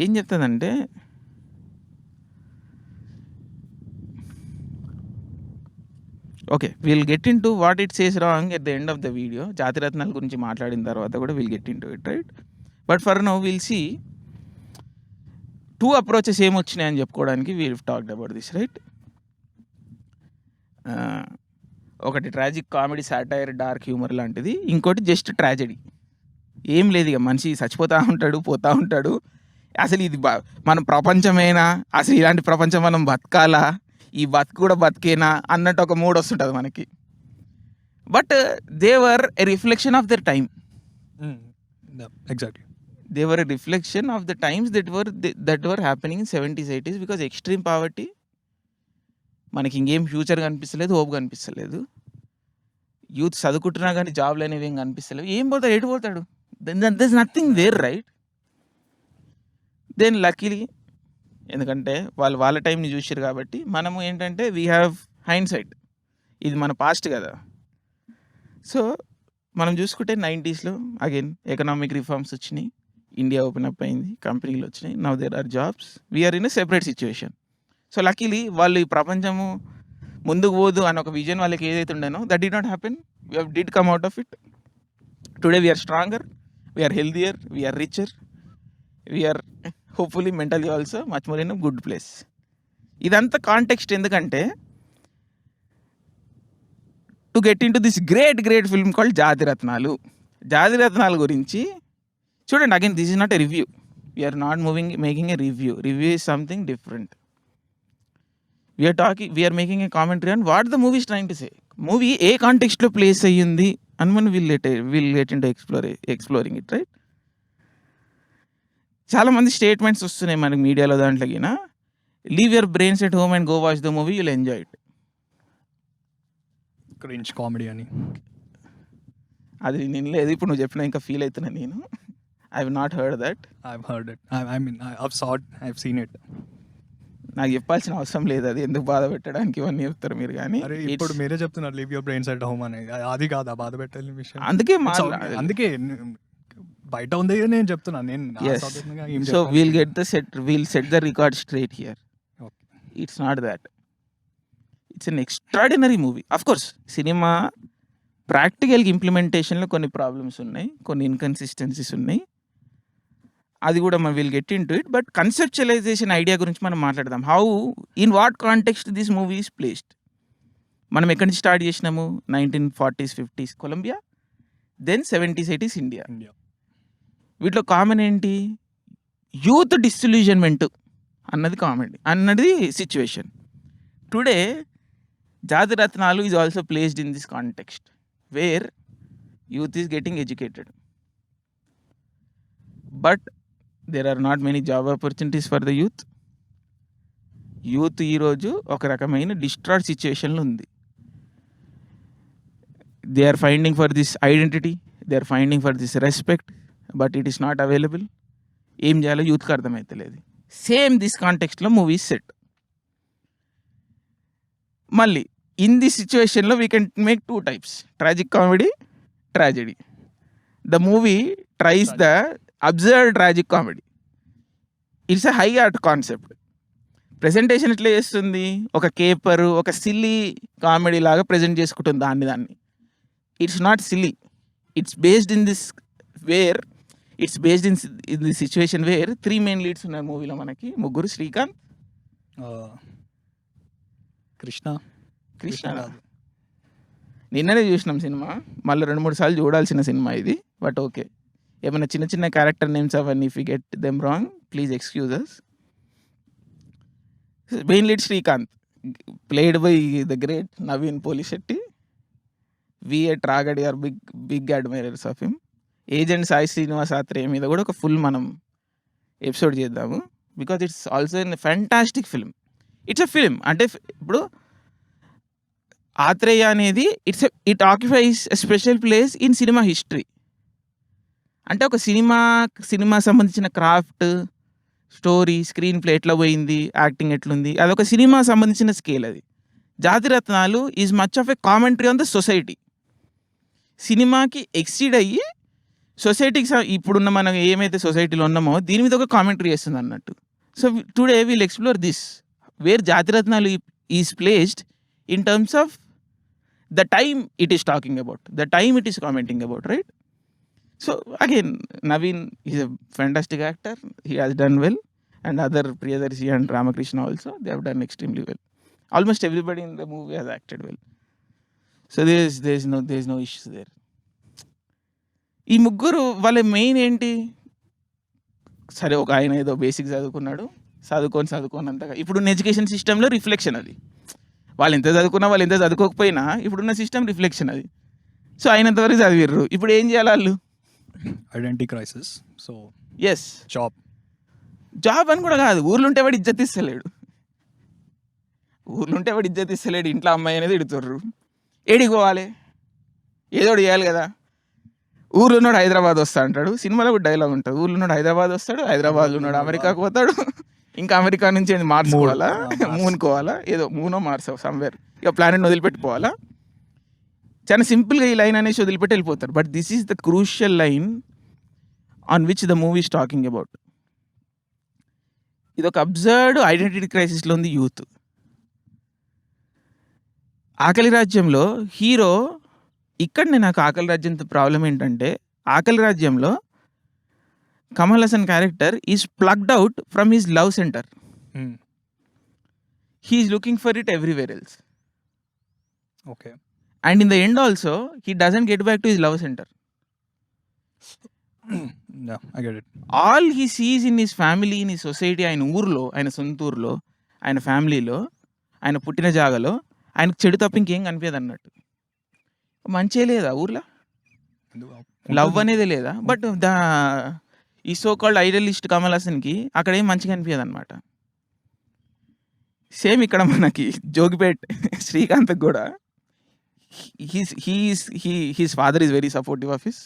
ఏం చెప్తుందంటే, okay, will get into what it says wrong at the end of the video. జాతిరత్నాల గురించి మాట్లాడిన తర్వాత కూడా will get into it, right? But for now will see two approaches ఏమొచ్చినాయి అని చెప్పుకోవడానికి we talked about this, right? ఒకటి tragic comedy, సాటైర్, dark humour లాంటిది. ఇంకోటి జస్ట్ ట్రాజెడీ. ఏం లేదు, ఇక మనిషి చచ్చిపోతూ ఉంటాడు, పోతూ ఉంటాడు. అసలు ఇది మన ప్రపంచమేనా? అసలు ఇలాంటి ప్రపంచం మనం బతకాలా? ఈ బతుకు కూడా బతికేనా అన్నట్టు ఒక మూడ్ వస్తుంటుంది మనకి. But they were a reflection of their time. Exactly, they were a reflection of the times that were happening in 70s, 80s. Because extreme poverty, మనకి ఇంకేం ఫ్యూచర్ కనిపిస్తలేదు, హోప్ కనిపిస్తలేదు. యూత్ చదువుకుంటున్నా కానీ జాబ్లు అనేవి ఏం కనిపిస్తలేవు. ఏం పోతాడు, ఎటు పోతాడు? There is nothing there, right? Then luckily, ఎందుకంటే వాళ్ళ టైంని చూసారు కాబట్టి మనము ఏంటంటే వీ హ్యావ్ హైండ్ సైట్. ఇది మన పాస్ట్ కదా. సో మనం చూసుకుంటే 90sలో అగైన్ ఎకనామిక్ రిఫార్మ్స్ వచ్చినాయి, ఇండియా ఓపెన్ అప్ అయింది, కంపెనీలు వచ్చినాయి. Now there are jobs, we are in a separate situation. So luckily వాళ్ళు ఈ ప్రపంచము ముందుకు పోదు అని ఒక విజన్ వాళ్ళకి ఏదైతే ఉండేనో that did not happen. We did come out of it. Today we are stronger, we are healthier, we are richer, we are hopefully mentally also much more in a good place. ఇదంతా కాంటెక్స్ట్ ఎందుకంటే to get into this great film called Jathiratnalu. జాతిరత్నాల గురించి చూడండి. Again this is not a review, we are not making a review. Review is something different. We are making a commentary on what the movie is trying to say. Movie ఏ కాంటెక్స్ట్లో place అయ్యింది అని మనం will get into exploring it, right? చాలామంది statements వస్తున్నాయి మనకి మీడియాలో, దాంట్లోకి leave your brains at home and go watch the movie, you'll enjoy it. Cringe comedy అని అది నేను లేదు, ఇప్పుడు నువ్వు చెప్పినా ఇంకా ఫీల్ అవుతున్నా నేను. I have not heard that. I've heard it. I mean, I've saw it. I've seen it. నాకు చెప్పాల్సిన అవసరం లేదు, అది ఎందుకు బాధ పెట్టడానికి ఇవన్నీ చెప్తారు మీరు. కానీ అరే ఇప్పుడు మీరే చెప్తున్నారు leave your brains at home అని. అది కాదు ఆ బాధ పెట్టాలి విషయం. అందుకే అందుకే బయట ఉంది నేను చెప్తున్నాను. నేను so we'll set the record straight here. It's not that. It's an extraordinary movie. Of course cinema ప్రాక్టికల్గా ఇంప్లిమెంటేషన్లో కొన్ని ప్రాబ్లమ్స్ ఉన్నాయి, కొన్ని ఇన్కన్సిస్టెన్సీస్ ఉన్నాయి. అది కూడా మనం will get into it. But conceptualization idea గురించి మనం మాట్లాడదాం. How in what context this movie is placed. మనం ఎక్కడి నుంచి స్టార్ట్ చేసినాము? 1940s, 50s Colombia, then 70s, 80s India. వీటిలో కామన్ ఏంటి? యూత్ డిస్ఇల్యూజన్మెంట్ అన్నది కామన్, అన్నది situation. Today Jathiratnalu is also placed in this context where youth is getting educated, but there are not many job opportunities for the youth. Youth ఈరోజు ఒక రకమైన distraught సిచ్యువేషన్లో ఉంది. They are finding for this identity, they are finding for this respect, but it is not available. ఏం చేయాలో యూత్కి అర్థమవుతలేదు. Same this కాంటెక్స్ట్లో మూవీస్ సెట్. మళ్ళీ ఇన్ దిస్ సిచ్యువేషన్లో we can make 2 types, tragic comedy, tragedy. The movie tries the absurd tragic comedy. It's a high art concept. Presentation ఎట్లా చేస్తుంది, ఒక కేపరు, ఒక సిల్లీ కామెడీ లాగా ప్రజెంట్ చేసుకుంటుంది దాన్ని. It's not silly, it's based in this wear, it's based in this situation where 3 main leads ఉన్నారు మూవీలో మనకి. ముగ్గురు, శ్రీకాంత్, కృష్ణ కాదు. నిన్ననే చూసినాం సినిమా, మళ్ళీ 2-3 సార్లు చూడాల్సిన సినిమా ఇది. బట్ ఓకే, ఏమైనా చిన్న చిన్న క్యారెక్టర్ నేమ్స్ అవన్నీ if you get them wrong please excuse us. Main lead Srikanth, played by the great Naveen Polishetty. We at రాగడి are big admirers of him. Agent Sai Srinivas Athreya మీద కూడా ఒక ఫుల్ మనం ఎపిసోడ్ చేద్దాము, because it's also an fantastic film. It's a film అంటే ఇప్పుడు ఆత్రేయ అనేది it occupies a special place in cinema history. అంటే ఒక సినిమా సంబంధించిన క్రాఫ్ట్, స్టోరీ, స్క్రీన్ ప్లే ఎట్లా పోయింది, యాక్టింగ్ ఎట్లుంది, అదొక సినిమా సంబంధించిన స్కేల్. అది Jathiratnalu is much of a commentary on the society. సినిమాకి ఎక్సీడ్ అయ్యి సొసైటీకి ఇప్పుడున్న మనం ఏమైతే సొసైటీలో ఉన్నామో దీని మీద ఒక కామెంటరీ చేస్తుంది అన్నట్టు. So today will explore this where Jathiratnalu is placed in terms of the time it is talking about, the time it is commenting about, right? So again, Naveen is a fantastic actor. He has done well, and other Priyadarshi and Ramakrishna also, they have done extremely well. Almost everybody in the movie has acted well. So there's no issues there. ఈ ముగ్గురు వాళ్ళ main ఏంటి, సరే ఒక ఆయన ఏదో basic చదువుకున్నాడు, చదువుకోనంతగా ఇప్పుడున్న ఎడ్యుకేషన్ సిస్టంలో రిఫ్లెక్షన్ అది. వాళ్ళు ఎంత చదువుకున్నా వాళ్ళు ఎంత చదువుకోకపోయినా ఇప్పుడున్న సిస్టమ్ రిఫ్లెక్షన్ అది. సో అయినంతవరకు చదివిర్రు, ఇప్పుడు ఏం చేయాలి వాళ్ళు? Identity crisis. So yes, job అని కూడా కాదు, ఊర్లో ఉంటే వాడు ఇజ్జత్ ఇస్తలేడు, ఇంట్లో అమ్మాయి అనేది ఇడుతుర్రు. ఏడికి పోవాలి, ఏదో చేయాలి కదా. ఊర్లో ఉన్నాడు హైదరాబాద్ వస్తా అంటాడు, సినిమాలో కూడా డైలాగ్ ఉంటుంది, ఊర్లో ఉన్నాడు హైదరాబాద్ వస్తాడు, హైదరాబాద్లో ఉన్నాడు అమెరికాకు పోతాడు, ఇంకా అమెరికా నుంచి మార్చుకోవాలా, మూనుకోవాలా, ఏదో మూనో మార్చావు సమ్వేర్, ఇక ప్లానెట్ వదిలిపెట్టిపోవాలా. చాలా సింపుల్గా ఈ లైన్ అనేసి వదిలిపెట్టి వెళ్ళిపోతారు. But this is the crucial line on which the movie is talking about. ఇది ఒక అబ్జర్డ్ ఐడెంటిటీ క్రైసిస్లో ఉంది యూత్. ఆకలి రాజ్యంలో హీరో, ఇక్కడనే నాకు ఆకలి రాజ్యంతో ప్రాబ్లం ఏంటంటే, ఆకలి రాజ్యంలో Kamal Haasan character is plugged out from his love centre. He is looking for it everywhere else. Okay. And in the end also, he doesn't get back to his love center. Yeah, I get it. All he sees in his family, in his society, ఆయన ఊర్లో, ఆయన సొంత ఊర్లో, ఆయన ఫ్యామిలీలో, ఆయన పుట్టిన జాగలో ఆయనకు చెడు తప్ప ఇంకేం కనిపించదు అన్నట్టు. మంచిగా లేదా ఊర్లో, లవ్ అనేది లేదా. బట్ ఈ సో కాల్డ్ ఐడియలిస్ట్ కమల్ హాసన్కి అక్కడ ఏం మంచిగా అనిపించదు అనమాట. సేమ్ ఇక్కడ మనకి జోగిపేట్ శ్రీకాంత్కి కూడా his father is very supportive of his.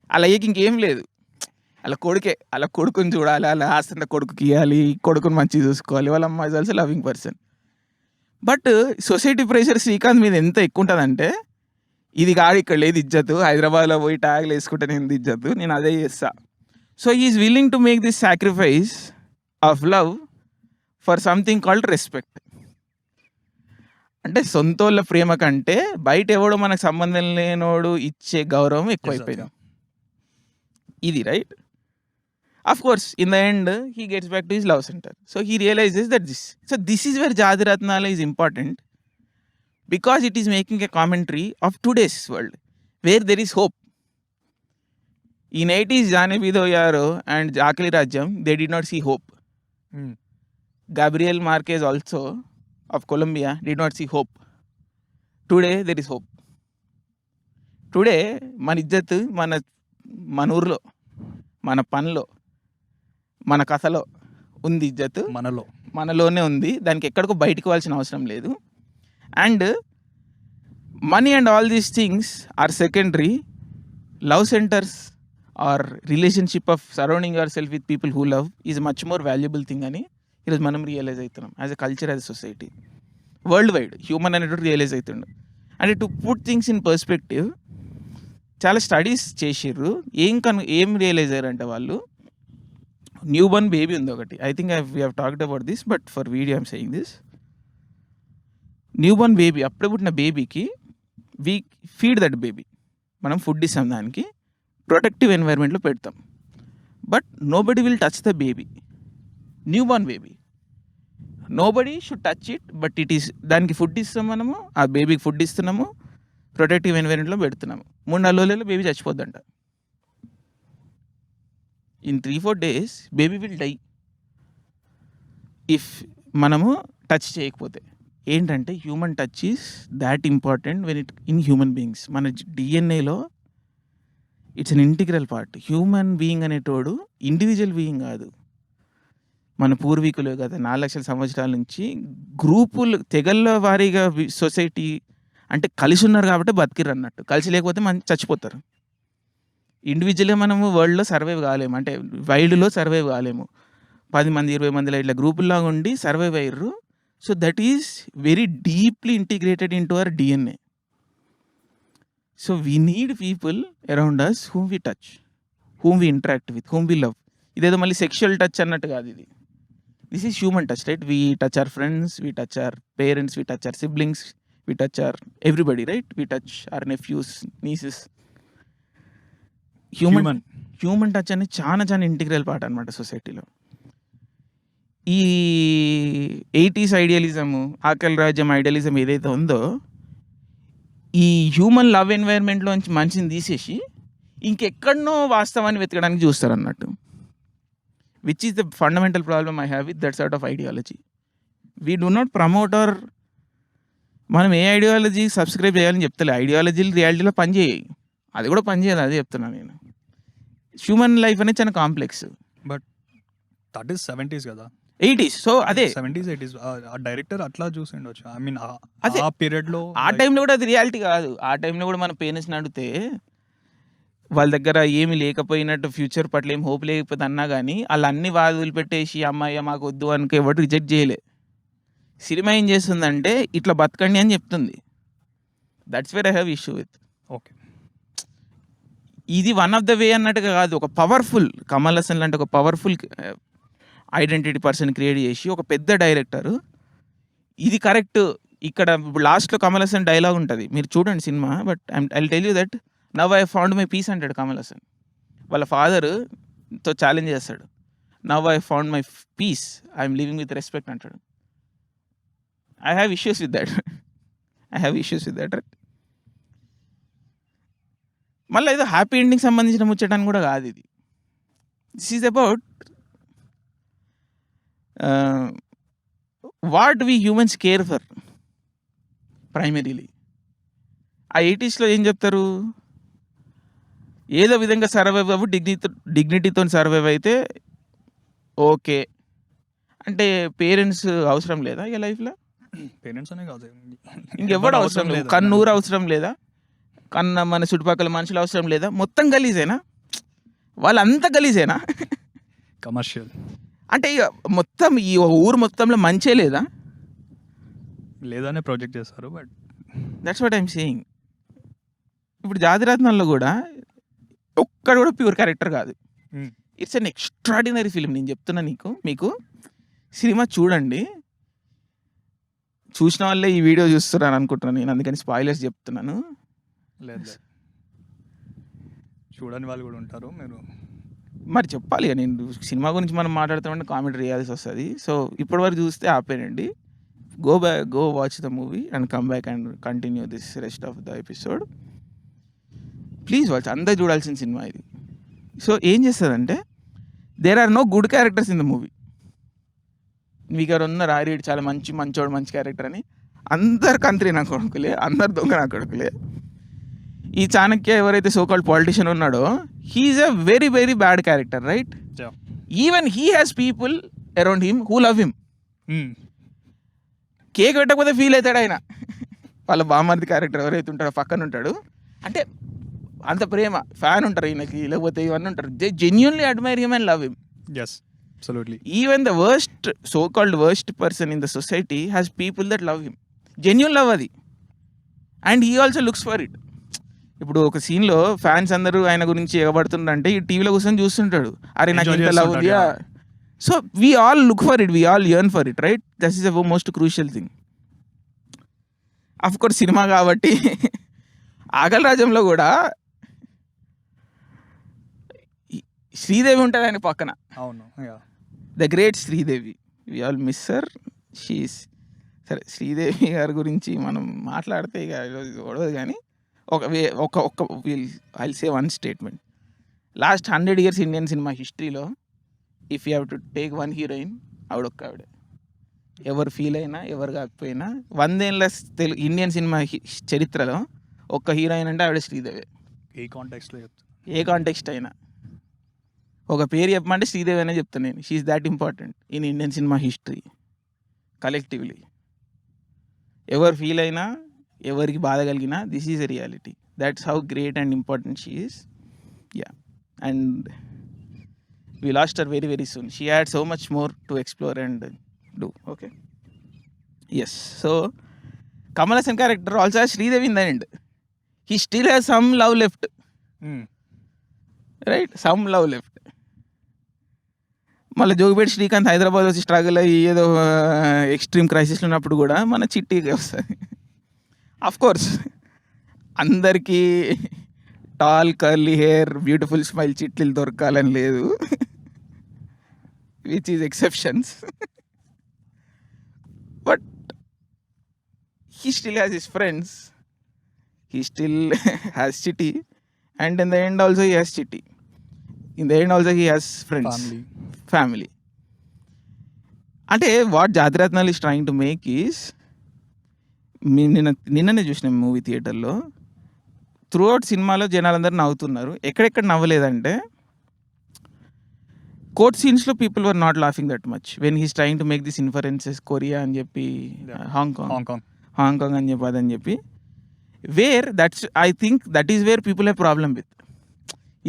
అలా ఇంకేం లేదు, అలా కొడుకుని చూడాలి, అలా ఆస్తంత కొడుకుకి ఇవ్వాలి, కొడుకుని మంచిగా చూసుకోవాలి, వాళ్ళ అమ్మ is also loving person. But society pressure Srikanth మీద ఎంత ఎక్కువ ఉంటుందంటే, ఇది కాదు ఇక్కడ లేదు ఇజ్జత్, హైదరాబాద్లో పోయి ట్యాగ్లు వేసుకుంటే నేను ఇజ్జత్, నేను అదే చేస్తా. So he is willing to make this sacrifice of love for something called respect. అంటే సొంతోళ్ళ ప్రేమ కంటే బయట ఎవడో మనకు సంబంధం లేనోడు ఇచ్చే గౌరవం ఎక్కువైపోయింది. ఇది right. Of course in the end he gets back to his love centre. So he realises that this is where Jathiratnalu is important, because it is making a commentary of today's world where there is hope. In 80s जाने भी दो यारो and आकली Rajyam, they did not see hope. Gabriel Marquez also of Colombia did not see hope. Today there is hope. Today మన ఇజ్జత్ మన ఊర్లో, మన పనిలో, మన కథలో ఉంది ఇజ్జత్, మనలోనే ఉంది, దానికి ఎక్కడికో బయటికి పోవాల్సిన అవసరం లేదు. And money and all these things are secondary. Love centres are relationship of surrounding your self with people who love is much more valuable thing అని ఈరోజు మనం రియలైజ్ అవుతున్నాం as a culture, as a society, world wide human అనేటువంటి realise అవుతుండు. అంటే to put things in perspective చాలా studies చేసిర్రు. ఏం రియలైజ్ అయ్యారంటే వాళ్ళు, న్యూ బోర్న్ బేబీ ఉంది ఒకటి, I think we have talked about this but for video I'm saying this. New Born baby, అప్పుడే పుట్టిన బేబీకి వీ ఫీడ్ దట్ బేబీ, మనం ఫుడ్ ఇస్తాం, దానికి ప్రొటెక్టివ్ ఎన్వైర్న్మెంట్లో పెడతాం. But nobody will touch the baby, new Born baby, nobody should touch it. But it is, దానికి food ఇస్తాం మనము, ఆ బేబీకి ఫుడ్ ఇస్తున్నాము, ప్రొటెక్టివ్ ఎన్వైర్న్మెంట్లో పెడుతున్నాము. 3-4 రోజులలో బేబీ చచ్చిపోద్దంట. In 3-4 days baby will die if మనము టచ్ చేయకపోతే. ఏంటంటే human touch is that important when it in human beings. మన డిఎన్ఏలో it's an integral part. Human being అనేటోడు ఇండివిజువల్ బీయింగ్ కాదు. మన పూర్వీకులు గత 4 లక్షల సంవత్సరాల నుంచి గ్రూపులు, తెగల వారీగా సొసైటీ అంటే కలిసి ఉన్నారు కాబట్టి బతికిర్రు అన్నట్టు. కలిసి లేకపోతే మనం చచ్చిపోతారు. ఇండివిజువల్గా మనము వరల్డ్లో సర్వైవ్ కాలేము, అంటే వైల్డ్లో సర్వైవ్ కాలేము. 10 మంది 20 మందిలో ఇట్లా గ్రూపుల్లాగా ఉండి సర్వైవ్ అయ్యారు. So that is very deeply integrated in to our DNA. So we need people around us whom we touch, whom we interact with, whom we love. ఇదేదో మళ్ళీ సెక్షువల్ టచ్ అన్నట్టు కాదు ఇది. This is human touch, right? We touch our friends, we touch our parents, we touch our siblings, we touch our everybody, right? We touch our nephews, nieces. Human touch అనేది చాలా చాలా integral part అనమాట సొసైటీలో. ఈ 80s ఐడియలిజము, ఆకలి రాజ్యం idealism ఏదైతే ఉందో, ఈ హ్యూమన్ లవ్ ఎన్వైర్న్మెంట్లోంచి మనిషిని తీసేసి ఇంకెక్కడనో వాస్తవాన్ని వెతకడానికి చూస్తారు అన్నట్టు. Which is the fundamental problem I have with that sort of ideology. We do not promote hour, మనం ఏ ఐడియాలజీ సబ్స్క్రైబ్ చేయాలని చెప్తలే. ఐడియాలజీలు రియాలిటీలో పనిచేయాయి, అది కూడా పనిచేయాలి, అదే చెప్తున్నాను నేను. హ్యూమన్ లైఫ్ అనేది చాలా complex. But that is 70s కదా, 80s. సో అదే 70s 80s ఆ డైరెక్టర్ అట్లా చూసిండొచ్చు. ఐ మీన్ ఆ పీరియడ్లో, ఆ టైంలో కూడా అది రియాలిటీ కాదు. ఆ టైంలో కూడా మన పేరెంట్స్ని అడిగితే వాళ్ళ దగ్గర ఏమి లేకపోయినట్టు, ఫ్యూచర్ పట్ల ఏం హోప్ లేకపోతే అన్నా కానీ వాళ్ళు అన్ని వాదులు పెట్టేసి అమ్మాయి మాకు వద్దు అనుకో ఎవరు రిజెక్ట్ చేయలే. సినిమా ఏం చేస్తుందంటే ఇట్లా బతకండి అని చెప్తుంది. That's where I have issue with. Okay, ఇది వన్ ఆఫ్ ద వే అన్నట్టుగా కాదు. ఒక పవర్ఫుల్ కమల్ హాసన్ లాంటి ఒక పవర్ఫుల్ ఐడెంటిటీ పర్సన్ క్రియేట్ చేసి ఒక పెద్ద డైరెక్టర్ ఇది కరెక్ట్. ఇక్కడ ఇప్పుడు లాస్ట్లో కమల్ హాసన్ డైలాగ్ ఉంటుంది, మీరు చూడండి సినిమా. But I tell you that now I found my peace అంటాడు కమల్ హాసన్. వాళ్ళ ఫాదర్తో ఛాలెంజ్ చేస్తాడు, now I found my peace, I'm living with respect అంటాడు. I have issues with that. Right? మళ్ళీ ఏదో హ్యాపీ ఎండింగ్ సంబంధించిన ముచ్చటాన్ని కూడా కాదు ఇది. This is about what we humans care for primarily. ఆ 80sలో ఏం చెప్తారు, ఏదో విధంగా సర్వైవ్ అవ్వు, డిగ్నిటీతో సర్వైవ్ అయితే ఓకే. అంటే పేరెంట్స్ అవసరం లేదా ఇక లైఫ్లో? పేరెంట్స్ అనే కాదు, ఇంకెవ్వడు అవసరం లేదు. కన్నూరు అవసరం లేదా? కన్న మన చుట్టుపక్కల మనుషులు అవసరం లేదా? మొత్తం గలీజేనా? వాళ్ళంతా గలీజేనా? కమర్షియల్ అంటే ఇక మొత్తం ఈ ఊరు మొత్తంలో మంచే లేదా? లేదనే ప్రాజెక్ట్ చేస్తారు. But that's what I'm saying. ఇప్పుడు జాతిరత్నాల్లో కూడా ఒక్కడు కూడా ప్యూర్ క్యారెక్టర్ కాదు. It's an extraordinary film. నేను చెప్తున్నా మీకు సినిమా చూడండి. చూసిన వాళ్ళే ఈ వీడియో చూస్తున్నాను అనుకుంటున్నాను నేను, అందుకని స్పాయిలర్స్ చెప్తున్నాను. లేదు, చూడని వాళ్ళు కూడా ఉంటారు. మీరు మరి చెప్పాలి, నేను సినిమా గురించి మనం మాట్లాడుతామంటే కామెంట్ చేయాల్సి వస్తుంది. సో ఇప్పటివరకు చూస్తే ఆపేనండి. Go watch the movie and come back and continue this rest of the episode. Please watch, అందరూ చూడాల్సిన సినిమా ఇది. సో ఏం చేస్తుందంటే, there are no good characters in the movie. మీకు ఎవరు ఉన్నారు ఆరీడ్ చాలా మంచోడు మంచి క్యారెక్టర్ అని? అందరు కంత్రి నా కొడుకులే, అందరు దొంగ నా కొడుకులే. ఈ చాణక్య ఎవరైతే సోకాల్డ్ పాలిటిషియన్ ఉన్నాడో, he is a very very bad character, right? Even he has people around him who love him. Hmm. Cake పెట్టకపోతే ఫీల్ అవుతాడు ఆయన. వాళ్ళ బామ్మర్ది క్యారెక్టర్ ఎవరైతే ఉంటాడో పక్కన ఉంటాడు, అంటే అంత ప్రేమ ఫ్యాన్ ఉంటారు ఈయనకి, లేకపోతే ఇవన్నీ ఉంటారు. They genuinely admire him and love him. Yes, absolutely. Even the worst so called worst person in the society has people that love him. Genuine love అది. And he also looks for it. ఇప్పుడు ఒక సీన్లో fans అందరూ ఆయన గురించి ఎగబడుతుండంటే ఈ టీవీలో కూర్చొని చూస్తుంటాడు, అరే నాకు Enjoy ఇంత లవ్ చేస్తుంటాడు, ఉందియా. So we all look for it, we all yearn for it, right? That is the most crucial thing. Of course cinema కాబట్టి ఆగల్ రాజ్యంలో కూడా శ్రీదేవి ఉంటుంది ఆయన పక్కన, అవును. The great Sridevi. We all miss her. She's సరే, శ్రీదేవి గారి గురించి మనం మాట్లాడితే ఇక గొడవదు. కానీ ఒక I'll say one statement. Last 100 years Indian cinema హిస్టరీలో if you have to take one heroine, ఆవిడే. ఎవరు ఫీల్ అయినా ఎవరు కాకపోయినా 100 ఏళ్ళ ఇండియన్ సినిమా చరిత్రలో ఒక్క హీరోయిన్ అంటే ఆవిడ శ్రీదేవి. ఏ కాంటెక్స్ట్లో చెప్తా, ఏ కాంటెక్స్ట్ అయినా ఒక పేరు చెప్పమంటే శ్రీదేవి అనే చెప్తాను నేను. She is that important in Indian cinema history collectively. ఎవరు ఫీల్ అయినా ఎవరికి బాధ కలిగినా this is a reality. That's how great and important she is. Yeah, and we lost her very very soon. She had so much more to explore and do. Okay, yes. So Kamal Hassan character also has Sridevi in the end. He still has some love left. Right, some love left. మళ్ళీ జోగిపేట శ్రీకాంత్ హైదరాబాద్ వచ్చి struggle అయ్యి ఏదో extreme క్రైసిస్లో ఉన్నప్పుడు కూడా మన చిట్టికి వస్తుంది. Of course అందరికీ tall curly hair beautiful smile చిట్లీలు దొరకాలని లేదు, which is exceptions. But he still has his friends, he still has Chitti, and in the end also he has Chitti. In the end also he has friends, family. అంటే what Jathiratnalu is trying to make is, నిన్ననే చూసిన movie థియేటర్లో through out సినిమాలో జనాలందరూ నవ్వుతున్నారు. ఎక్కడెక్కడ నవ్వలేదంటే court సీన్స్లో people were not laughing that much when he's trying to make this inferences Korea అని చెప్పి, హాంకాంగ్ అని చెప్పి, అదని చెప్పి, where that's I think that is where people have problem with.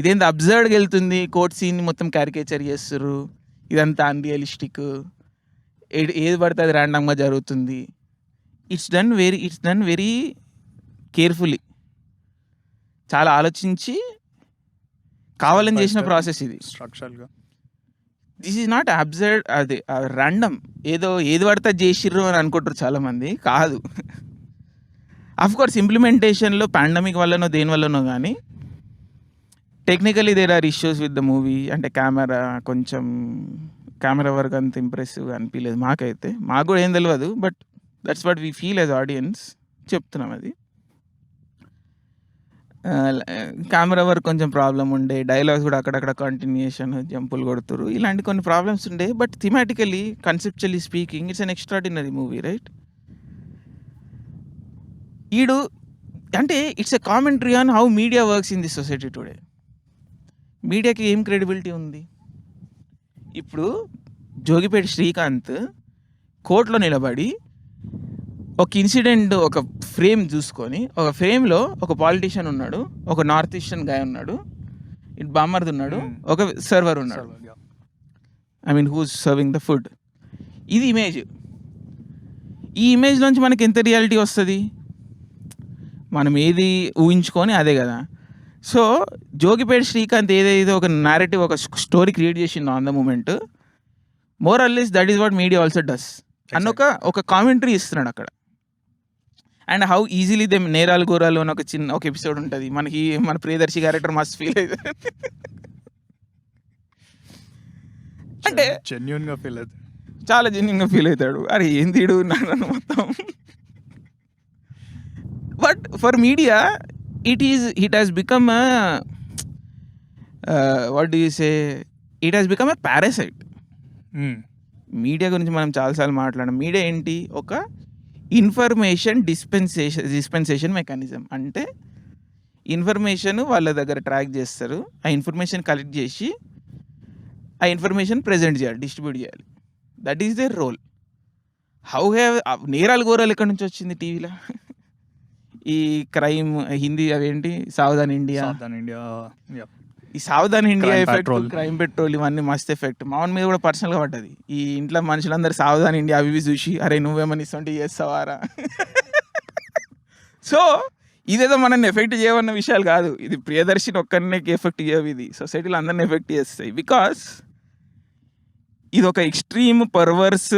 ఇదేంత అబ్జర్వ్డ్గా వెళ్తుంది, కోర్ట్ సీన్ మొత్తం క్యారికేచర్ చేస్తారు, ఇదంతా అన్రియలిస్టిక్, ఏది పడితే అది ర్యాండమ్గా జరుగుతుంది. ఇట్స్ డన్ వెరీ కేర్ఫుల్లీ, చాలా ఆలోచించి కావాలని చేసిన ప్రాసెస్ ఇది. స్ట్రక్చరల్గా దిస్ ఈజ్ నాట్ అబ్జర్వ్, అది ర్యాండమ్ ఏది పడితే చేసిర్రు అని అనుకుంటారు చాలామంది. కాదు, అఫ్కోర్స్ ఇంప్లిమెంటేషన్లో పాండమిక్ వల్లనో దేని వల్లనో కానీ technically there are issues with the movie. అంటే కెమెరా వర్క్ అంత ఇంప్రెసివ్గా అనిపించలేదు మాకైతే. మాకు కూడా ఏం తెలియదు, but that's what we feel as audience, చెప్తున్నాం అది. కెమెరా వర్క్ కొంచెం ప్రాబ్లం ఉండే, డైలాగ్స్ కూడా అక్కడక్కడ కంటిన్యూషన్, జంపులు కొడుతురు, ఇలాంటి కొన్ని ప్రాబ్లమ్స్ ఉండే. But thematically conceptually speaking it's an extraordinary movie, right? అంటే it's a commentary on how media works in this society today. మీడియాకి ఏం క్రెడిబిలిటీ ఉంది? ఇప్పుడు జోగిపేట శ్రీకాంత్ కోర్టులో నిలబడి ఒక ఇన్సిడెంట్, ఒక ఫ్రేమ్ చూసుకొని, ఒక ఫ్రేమ్లో ఒక పాలిటీషియన్ ఉన్నాడు, ఒక నార్త్ ఈస్టర్న్ గాయ్ ఉన్నాడు, ఇటు బామ్మర్ది ఉన్నాడు, ఒక సర్వర్ ఉన్నాడు, I mean who's serving the food. ఇది ఇమేజ్. ఈ ఇమేజ్లోంచి మనకి ఎంత రియాలిటీ వస్తుంది? మనం ఏది ఊహించుకొని అదే కదా. సో జోగిపేట శ్రీకాంత్ ఏదైతే ఒక నారేటివ్, ఒక స్టోరీ క్రియేట్ చేసిందో on the moment, more or less that is what media also does అన్న ఒక కామెంటరీ ఇస్తున్నాడు అక్కడ. అండ్ హౌ ఈజీలీ దే నేరాలు ఘోరాలు అని ఒక ఎపిసోడ్ ఉంటుంది మనకి, మన ప్రియదర్శి క్యారెక్టర్ మస్త్ ఫీల్ అవుతుంది, అంటే జెన్యూన్గా ఫీల్ అవుతుంది, చాలా జెన్యూన్గా ఫీల్ అవుతాడు. అరే ఏం తీడు నన్ను మొత్తం. But for media it has become a what do you say, it has become a parasite. Media గురించి మనం చాలాసార్లు మాట్లాడాం. మీడియా ఏంటి? ఒక ఇన్ఫర్మేషన్ డిస్పెన్సేషన్ మెకానిజం. అంటే ఇన్ఫర్మేషన్ వాళ్ళ దగ్గర ట్రాక్ చేస్తారు, ఆ ఇన్ఫర్మేషన్ కలెక్ట్ చేసి ఆ ఇన్ఫర్మేషన్ ప్రజెంట్ చేయాలి, డిస్ట్రిబ్యూట్ చేయాలి. That is their role. How have నేరాలు ఘోరాలు ఎక్కడి నుంచి వచ్చింది టీవీలో? ఈ క్రైమ్ హిందీ అవేంటి సావధాన్ ఇండియా, సావధాన్ ఇండియా, ఈ Savdhaan India Crime effect, Patrol. Crime patrol, ఇవన్నీ మస్త్ ఎఫెక్ట్. మామూలు మీద కూడా పర్సనల్గా పడ్డది. ఈ ఇంట్లో మనుషులందరూ సావధాన్ ఇండియా అవి ఇవి చూసి అరే నువ్వేమని ఇస్తుంటే చేస్తావారా. సో ఇదేదో మనల్ని ఎఫెక్ట్ చేయవన్న విషయాలు కాదు. ఇది ప్రియదర్శిని ఒక్కరినే ఎఫెక్ట్ చేయవు, ఇది సొసైటీలో అందరిని ఎఫెక్ట్ చేస్తాయి. బికాస్ ఇది ఒక ఎక్స్ట్రీమ్ పర్వర్స్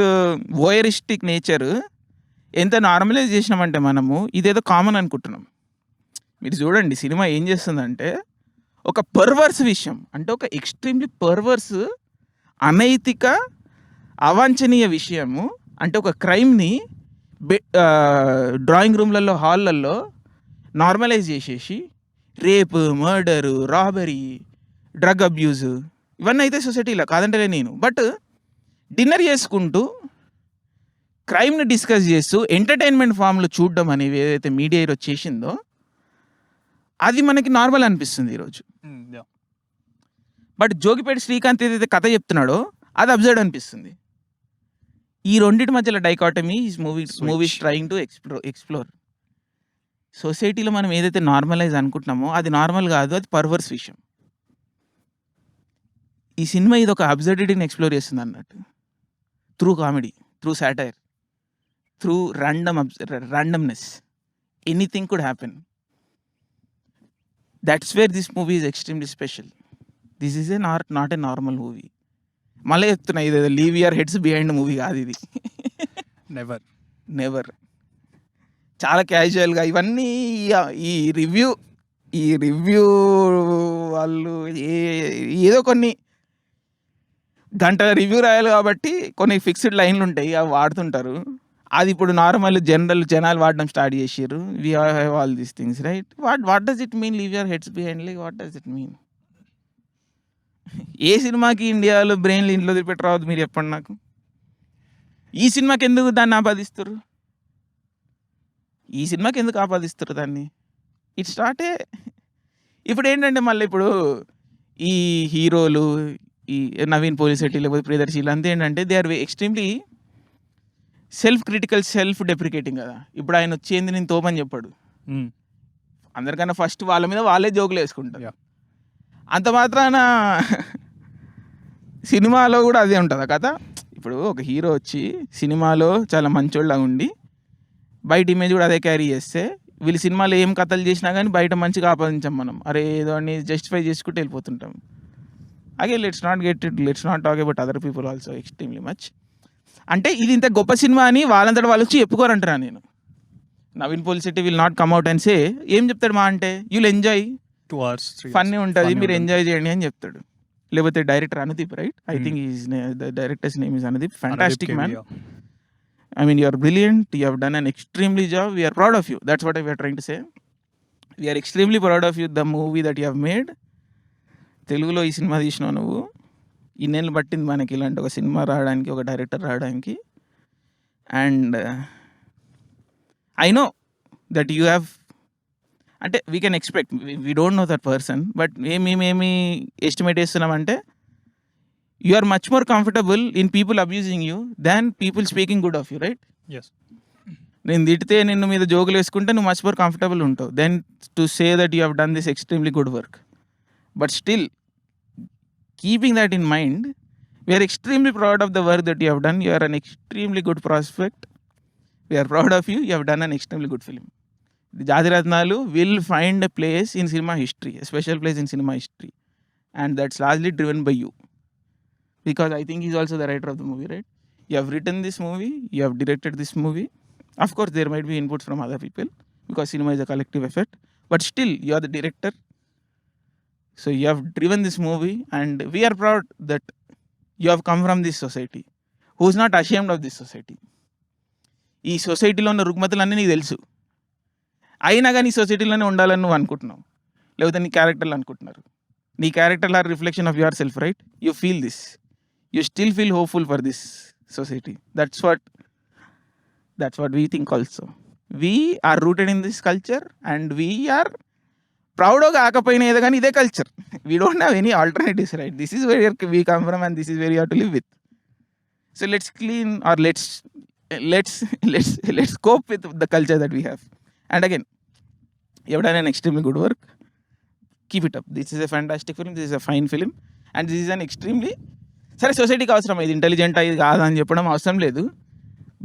వోయరిస్టిక్ నేచర్ ఎంత నార్మలైజ్ చేసినామంటే మనము ఇదేదో కామన్ అనుకుంటున్నాం. మీరు చూడండి సినిమా ఏం చేస్తుందంటే ఒక పర్వర్స్ విషయం, అంటే ఒక ఎక్స్ట్రీమ్లీ పర్వర్స్ అనైతిక అవాంఛనీయ విషయము, అంటే ఒక క్రైమ్ని డ్రాయింగ్ రూమ్లలో హాల్లలో నార్మలైజ్ చేసేసి rape, murder, robbery, drug abuse ఇవన్నీ అయితే సొసైటీలో కాదంటే నేను. బట్ డిన్నర్ చేసుకుంటూ క్రైమ్ని డిస్కస్ చేస్తూ ఎంటర్టైన్మెంట్ ఫామ్లో చూడడం అనేది ఏదైతే మీడియా ఈరోజు చేసిందో అది మనకి నార్మల్ అనిపిస్తుంది ఈరోజు. బట్ జోగిపేట శ్రీకాంత్ ఏదైతే కథ చెప్తున్నాడో అది అబ్జర్వ్ అనిపిస్తుంది. ఈ రెండింటి మధ్యలో dichotomy movies trying to explore. సొసైటీలో మనం ఏదైతే నార్మలైజ్ అనుకుంటున్నామో అది నార్మల్ కాదు, అది పర్వర్స్ విషయం. ఈ సినిమా ఇది ఒక అబ్సర్డిటీని ఎక్స్ప్లోర్ చేస్తుంది అన్నట్టు, through comedy, through satire, through randomness. Anything could happen. That's where this movie is extremely special. This is not a normal movie. మళ్ళీ చెప్తున్నా, ఇది leave your heads behind movie కాదు ఇది. నెవర్. చాలా క్యాజువల్గా ఇవన్నీ ఈ రివ్యూ వాళ్ళు ఏదో కొన్ని గంట రివ్యూ రాయాలి కాబట్టి కొన్ని ఫిక్స్డ్ లైన్లు ఉంటాయి, అవి వాడుతుంటారు. అది ఇప్పుడు నార్మల్ జనాలు వాడడం స్టార్ట్ చేసారు. We have all these things, right? What does it mean leave your heads behind? Like what does it mean? ఏ సినిమాకి ఇండియాలో బ్రెయిన్లు ఇంట్లో పెట్టరావద్దు మీరు చెప్పండి నాకు. ఈ సినిమాకి ఎందుకు దాన్ని ఆపాదిస్తారు? ఈ సినిమాకి ఎందుకు ఆపాదిస్తారు దాన్ని? ఇట్స్ నాట్ ఏ. ఇప్పుడు ఏంటంటే మళ్ళీ ఇప్పుడు ఈ హీరోలు, ఈ నవీన్ పోలిశెట్టి లేకపోతే ప్రియదర్శి అంతా ఏంటంటే they are extremely self critical, self deprecating కదా. ఇప్పుడు ఆయన వచ్చేంది నేను తోపని చెప్పాడు. అందరికన్నా ఫస్ట్ వాళ్ళ మీద వాళ్ళే జోకులు వేసుకుంటారు. అంత మాత్రాన సినిమాలో కూడా అదే ఉంటుందా కథ? ఇప్పుడు ఒక హీరో వచ్చి సినిమాలో చాలా మంచోళ్ళ ఉండి బయట ఇమేజ్ కూడా అదే క్యారీ చేస్తే వీళ్ళు సినిమాలో ఏం కథలు చేసినా కానీ బయట మంచిగా ఆపాదించాం మనం. అరే ఏదో అని జస్టిఫై చేసుకుంటూ వెళ్ళిపోతుంటాం. Again let's not talk about other people also extremely much. అంటే ఇది ఇంత గొప్ప సినిమా అని వాళ్ళంతటి వాళ్ళు వచ్చి చెప్పుకోరంటారా నేను. Naveen Polishetty will not come out and say, ఏం చెప్తాడు మా అంటే you'll enjoy, 2 hours, 3 hours. Funny ఉంటుంది, మీరు ఎంజాయ్ చేయండి అని చెప్తాడు. లేకపోతే డైరెక్టర్ అనుదీప్, రైట్? I think the director's name is Anudeep. Fantastic man. I mean, you are brilliant. You have done an extremely job. We are proud of you. That's what we are trying to say. We are extremely proud of you, the movie that you have made. తెలుగులో ఈ cinema తీసినావు నువ్వు. ఇన్నేళ్ళు పట్టింది మనకి ఇలాంటి ఒక cinema రావడానికి, ఒక డైరెక్టర్ రావడానికి. And I know that you have, అంటే we can expect, we don't know that person, but మేమేమి ఎస్టిమేట్ చేస్తున్నామంటే you are much more comfortable in people abusing you than people speaking good of you, right? Yes. నేను తిడితే నిన్ను మీద జోకులు వేసుకుంటే నువ్వు మచ్ మోర్ కంఫర్టబుల్ ఉంటావు then to say that you have done this extremely good work. But still keeping that in mind, we are extremely proud of the work that you have done. You are an extremely good prospect. We are proud of you. You have done an extremely good film. Jathiratnalu will find a place in cinema history, a special place in cinema history, and that's largely driven by you. Because I think he's also the writer of the movie, right? You have written this movie, you have directed this movie. Of course, there might be inputs from other people because cinema is a collective effort. But still, you are the director. So you have driven this movie, and we are proud that you have come from this society who is not ashamed of this society. ఈ సొసైటీలో ఉన్న రుగ్మతలన్నీ నీకు తెలుసు, అయినా కానీ ఈ సొసైటీలోనే ఉండాలని నువ్వు అనుకుంటున్నావు, లేకపోతే నీ క్యారెక్టర్లు అనుకుంటున్నారు. నీ క్యారెక్టర్లు are reflection of your self, right? You feel this. You still feel hopeful for this society. That's what we think also. We are rooted in this culture and we are proud of kaakapoyina edo gaani ide culture. We don't have any alternatives, right? This is where we come from and this is where you have to live with. So let's clean or let's cope with the culture that we have. And again, you've done an extremely good work. Keep it up. This is a fantastic film. This is a fine film. And this is an extremely సరే సొసైటీకి అవసరం ఇది intelligent ఇది కాదా అని చెప్పడం అవసరం లేదు.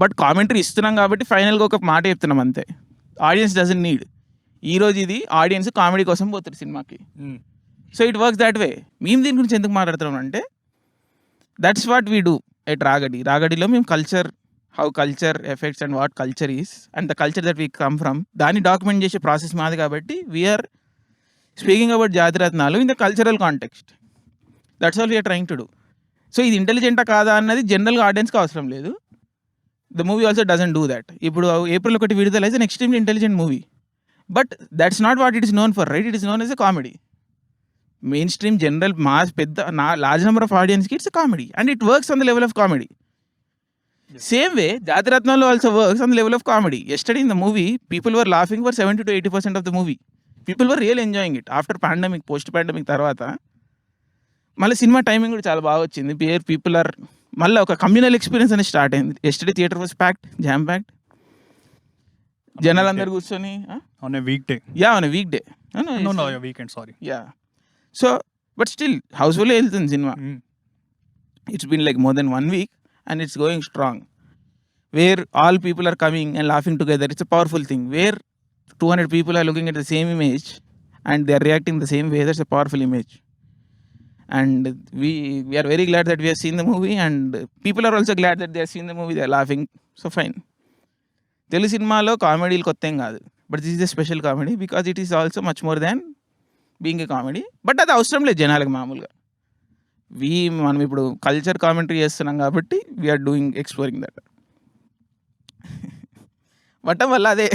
బట్ కామెంటరీ ఇస్తున్నాం కాబట్టి ఫైనల్గా ఒక మాట చెప్తున్నాం అంతే. Audience doesn't need. ఈరోజు ఇది ఆడియన్స్ కామెడీ కోసం పోతారు సినిమాకి. So it works that way. మేము దీని గురించి ఎందుకు మాట్లాడుతున్నాం అంటే that's what we do at రాగడిలో మేము culture, how culture affects and what culture is and the culture that we come from దాన్ని డాక్యుమెంట్ చేసే ప్రాసెస్ మాది కాబట్టి we're speaking about Jathi Ratnalu in the cultural context. That's all we're trying to do. So ఇది ఇంటెలిజెంటా కాదా అన్నది జనరల్గా ఆడియన్స్కి అవసరం లేదు. The movie also doesn't do that. ఇప్పుడు April 1 Vidudala is an extremely intelligent movie. But that's not what it is known for, right? It is known as a comedy. Mainstream general mass large number of ఆడియన్స్కి it's a comedy and it works on the level of comedy. Same way Jathi Ratnalu also works on the level of comedy. Yesterday in the movie people were laughing for 70 to 80% of the movie. People were real enjoying it. After pandemic, post pandemic తర్వాత మళ్ళీ cinema timing కూడా చాలా బాగా వచ్చింది. People are మళ్ళీ ఒక communal experience అనేది start అయింది. Yesterday theatre was packed, jam packed. జనాలు అందరు కూర్చొని on a weekday. Yeah on a weekday. No weekend, sorry. Yeah. So but still housefull వెళ్తుంది సినిమా. It's been like more than 1 week and it's going strong. Where all people are coming and laughing together. It's a powerful thing. Where 200 people are looking at the same image and they are reacting the same way. That's a powerful image. And we are very glad that we have seen the movie and people are also glad that they have seen the movie. They are laughing. So fine. Telugu సినిమాలో కామెడీలు కొత్త ఏం కాదు. But this is a special comedy because it is also much more than being a comedy. But అది అవసరం లేదు జనాలకు మామూలుగా. మనం ఇప్పుడు కల్చర్ కామెంటరీ చేస్తున్నాం కాబట్టి we are doing exploring that. But వల్ల అదే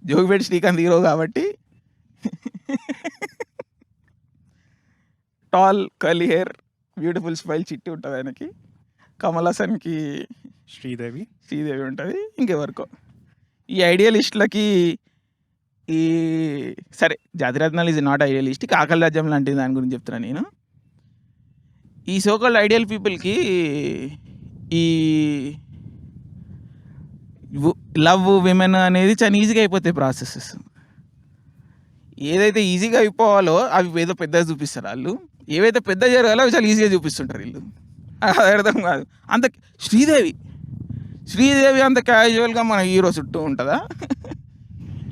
జోగిపేట శ్రీకాంత్ హీరో కాబట్టి tall curly hair, beautiful smile చిట్టి ఉంటుంది ఆయనకి. కమల్ హాసన్కి శ్రీదేవి ఉంటుంది. ఇంకెవరికో ఈ ఐడియలిస్టులకి ఈ సరే జాతిరత్నాలు ఈజ్ నాట్ ఐడియలిస్టిక్. ఆకలి రాజ్యం లాంటి దాని గురించి చెప్తున్నాను నేను. ఈ సోకాల్డ్ ఐడియల్ పీపుల్కి ఈ లవ్ విమెన్ అనేది చాలా ఈజీగా అయిపోతాయి ప్రాసెసెస్. ఏదైతే ఈజీగా అయిపోవాలో అవి ఏదో పెద్దగా చూపిస్తారు వాళ్ళు. ఏవైతే పెద్ద జరగాలో అవి చాలా ఈజీగా చూపిస్తుంటారు వీళ్ళు. అది అర్థం కాదు. అంత శ్రీదేవి అంత క్యాజువల్గా మన హీరో చుట్టూ ఉంటుందా?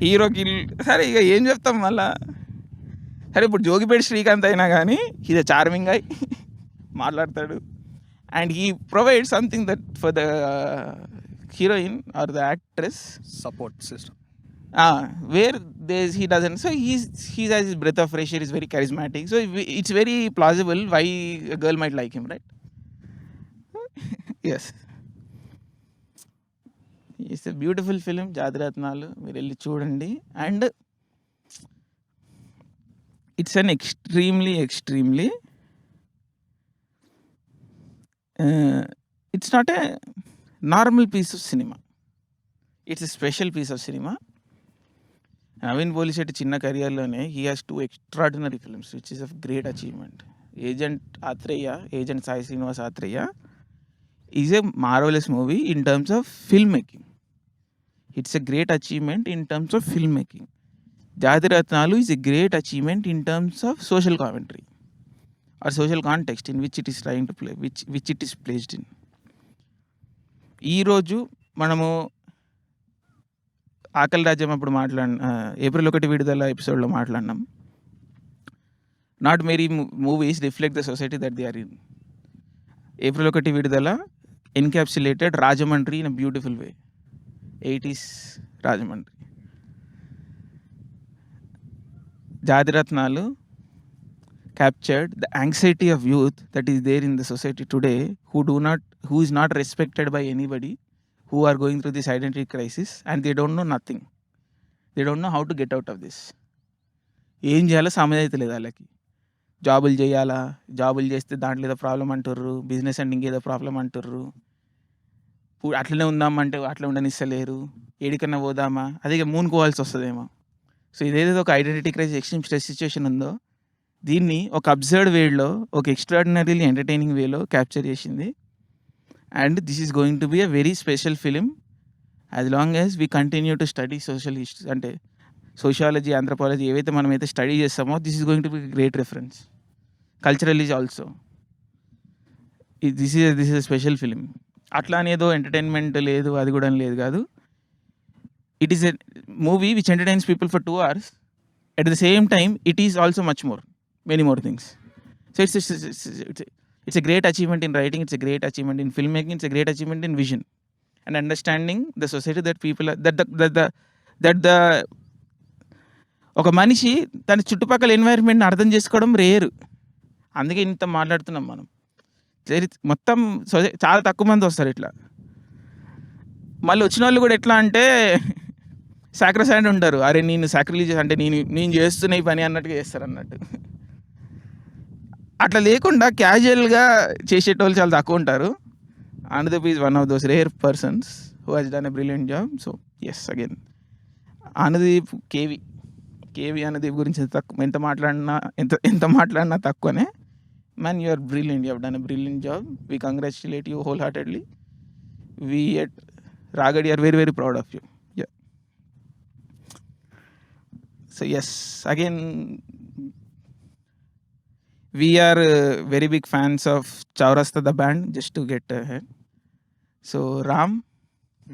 హీరోకి సరే ఇక ఏం చెప్తాం మళ్ళా. సరే ఇప్పుడు జోగిపేట శ్రీకాంత్ అయినా కానీ ఇది చార్మింగ్ అయి మాట్లాడతాడు and he provide something that for the heroine or the actress support system. Where he doesn't. So he has his breath of fresh air, is very charismatic. So it's very plausible why a girl might like him, right? Yes. It's a beautiful film, Jathi Ratnalu. మీరు వెళ్ళి చూడండి. And it's an extremely it's not a normal piece of cinema. It's a special piece of cinema. Naveen Polishetty చిన్న కెరియర్లోనే he has 2 extraordinary films which is a great achievement. Agent Sai Srinivas Athreya is a marvellous movie in terms of film making. It's a great achievement in terms of film making. Jathi Ratnalu is a great achievement in terms of social commentary are social context in which it is trying to play, which it is placed in. ఈరోజు మనము ఆకలి రాజ్యం అప్పుడు April 1 Vidudala ఎపిసోడ్లో మాట్లాడినాం. Not many movies reflect the society that they are in. April 1 Vidudala encapsulated Rajahmundry in a beautiful way. 80s Rajahmundry. Jathiratnalu captured the anxiety of youth that is there in the society today who is not respected by anybody, who are going through this identity crisis and they don't know nothing. They don't know how to get out of this. ఏం చేయాలో సమయత లేదు వాళ్ళకి. జాబులు చేయాలా, జాబులు చేస్తే దాంట్లో ఏదో ప్రాబ్లం అంటుర్రు, బిజినెస్ అండ్ ఇంకేదో ప్రాబ్లం అంటుర్రు, అట్లనే ఉందామంటే అట్లా ఉండనిస్తలేరు, ఏడికన్నా పోదామా అదే మూనుకోవాల్సి వస్తుందేమో. సో ఇదేదో ఒక identity crisis extreme stress situation ఉందో దీన్ని ఒక అబ్జర్వ్డ్ వేలో, ఒక ఎక్స్ట్రాడినరీలీ ఎంటర్టైనింగ్ వేలో క్యాప్చర్ చేసింది and this is going to be a very special film as long as we continue to study social history, అంటే సోషియాలజీ, ఆంథ్రోపాలజీ ఏవైతే మనం అయితే స్టడీ చేస్తామో this is going to be great reference. Cultural is also this is a special film. అట్లా అనేదో entertainment లేదు, అది కూడా లేదు కాదు. It is a movie which entertains people for 2 hours. At the same time, it is also much more, many more things. So it's a great achievement in writing, it's a great achievement in filmmaking, it's a great achievement in vision and understanding the society that people are, that the ఒక మనిషి తన చుట్టుపక్కల ఎన్వైరన్మెంట్ని అర్థం చేసుకోవడం రేరు. అందుకే ఇంత మాట్లాడుతున్నాం మనం. మొత్తం చాలా తక్కువ మంది వస్తారు ఇట్లా. మళ్ళీ వచ్చిన వాళ్ళు కూడా ఎట్లా అంటే సాక్రిఫైస్ ఉంటారు. అరే నేను సాక్రిఫైస్ అంటే నేను చేస్తున్న ఈ పని అన్నట్టుగా చేస్తారు అన్నట్టు. అట్లా లేకుండా క్యాజువల్గా చేసేటోళ్ళు చాలా తక్కువ ఉంటారు. Anudeep is one of those rare persons who has done a brilliant job. So yes, again Anudeep KV Anudeep గురించి ఎంత మాట్లాడినా తక్కువనే. Man, you are brilliant, you have done a brilliant job. We congratulate you wholeheartedly. We at రాగడి are very very proud of you. So yes, again, we are very big fans of Chaurasta the band, just to get ahead. So Ram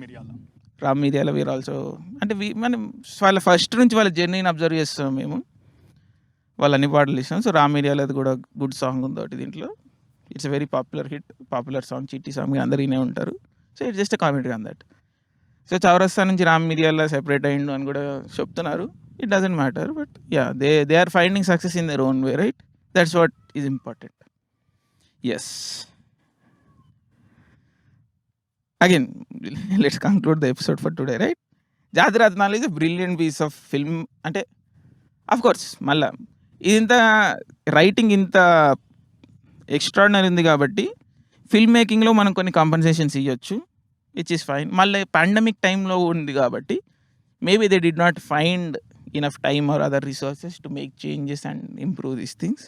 Miryala, we are also, అంటే మనం వాళ్ళ first నుంచి వాళ్ళ జర్నీని observe చేస్తాం మేము. వాళ్ళు అన్ని పాటలు ఇస్తాం. సో రామ్ మిరియాలది కూడా గుడ్ సాంగ్ ఉంది ఒకటి దీంట్లో. It's a very popular song, చిట్టి సాంగ్, అందరూ వినే ఉంటారు. So it's just a commentary on that. So చౌరస్తా నుంచి రామ్ మిరియాల సెపరేట్ అయ్యిండు అని కూడా చెప్తున్నారు. It doesn't matter, but yeah, they are finding success in their own way, right? That's what is important. Yes. Again, let's conclude the episode for today, right? Jatiratnalu is a brilliant piece of film. Ante, of course, malla idinta writing inta extraordinary undi kabatti film making lo manam konni compensations iyochu, which is fine. Malla pandemic time lo undi kabatti maybe they did not find enough time or other resources to make changes and improve these things.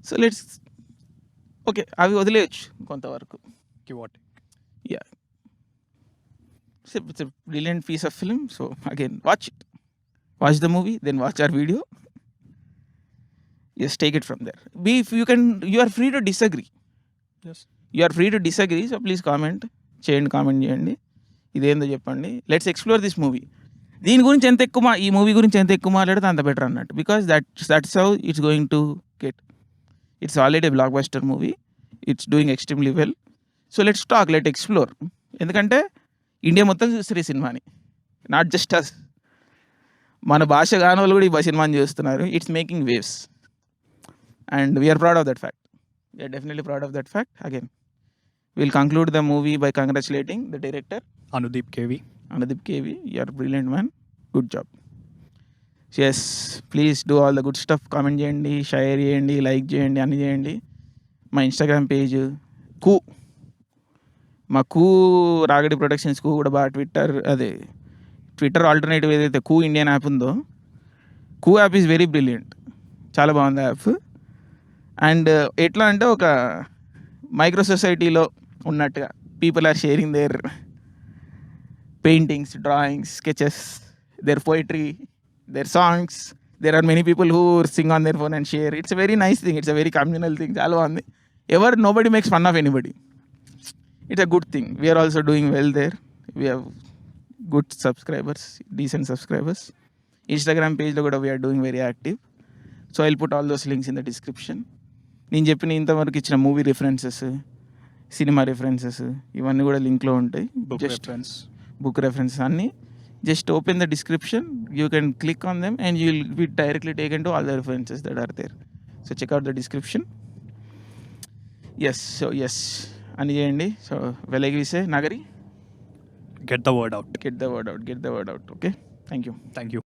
So let's, okay, avi వదిలేయచ్చు కొంతవరకు. Yeah, it's a brilliant piece of film. So again, watch the movie, then watch our video. Yes, take it from there. You are free to disagree. Yes, you are free to disagree. So please comment చేయండి, ఇదేందో చెప్పండి. Let's explore this movie. దీని గురించి ఈ movie గురించి ఎంత ఎక్కువ మాట్లాడితే అంత బెటర్ అన్నట్టు. Because that's how it's going to get. It's already block buster movie, it's doing extremely well. So let's talk, let explore. ఎందుకంటే ఇండియా మొత్తం చూస్తారు ఈ సినిమాని, నాట్ జస్ట్ అస్. మన భాష కాని వాళ్ళు కూడా ఈ సినిమాని చూస్తున్నారు. It's making waves and we are proud of that fact. We are definitely proud of that fact. Again we'll conclude the movie by congratulating the director Anudeep KV. You are a brilliant man, good job. Yes, please do all the good stuff. Comment cheyandi, share cheyandi, like cheyandi, anni cheyandi. My Instagram page ku మా కూ రాగడి productions కు కూడా బాగా Twitter alternative ఏదైతే కూ Indian app ఉందో, కూ యాప్ ఈజ్ వెరీ బ్రిలియంట్, చాలా బాగుంది యాప్. అండ్ ఎట్లా అంటే ఒక మైక్రో సొసైటీలో ఉన్నట్టుగా people are sharing their paintings, drawings, sketches, their poetry, their songs. There are many people who sing on their phone and share. It's a very nice thing, it's a very communal thing. చాలా బాగుంది. Nobody makes fun of anybody. It's a good thing. We are also doing well there. We have good subscribers, decent subscribers. Instagram పేజ్లో కూడా we are doing very active. So I'll put all those links in the description. నేను చెప్పిన ఇంతవరకు ఇచ్చిన movie references, cinema references ఇవన్నీ కూడా లింక్లో ఉంటాయి. బుక్ రెఫరెన్సెస్ అన్నీ. Just open the description, you can click on them and you will be directly taken to all the references that are there. So check out the description. ఎస్ అని చేయండి. So వెలైకి విసే నగరి, get the word out. Okay, thank you.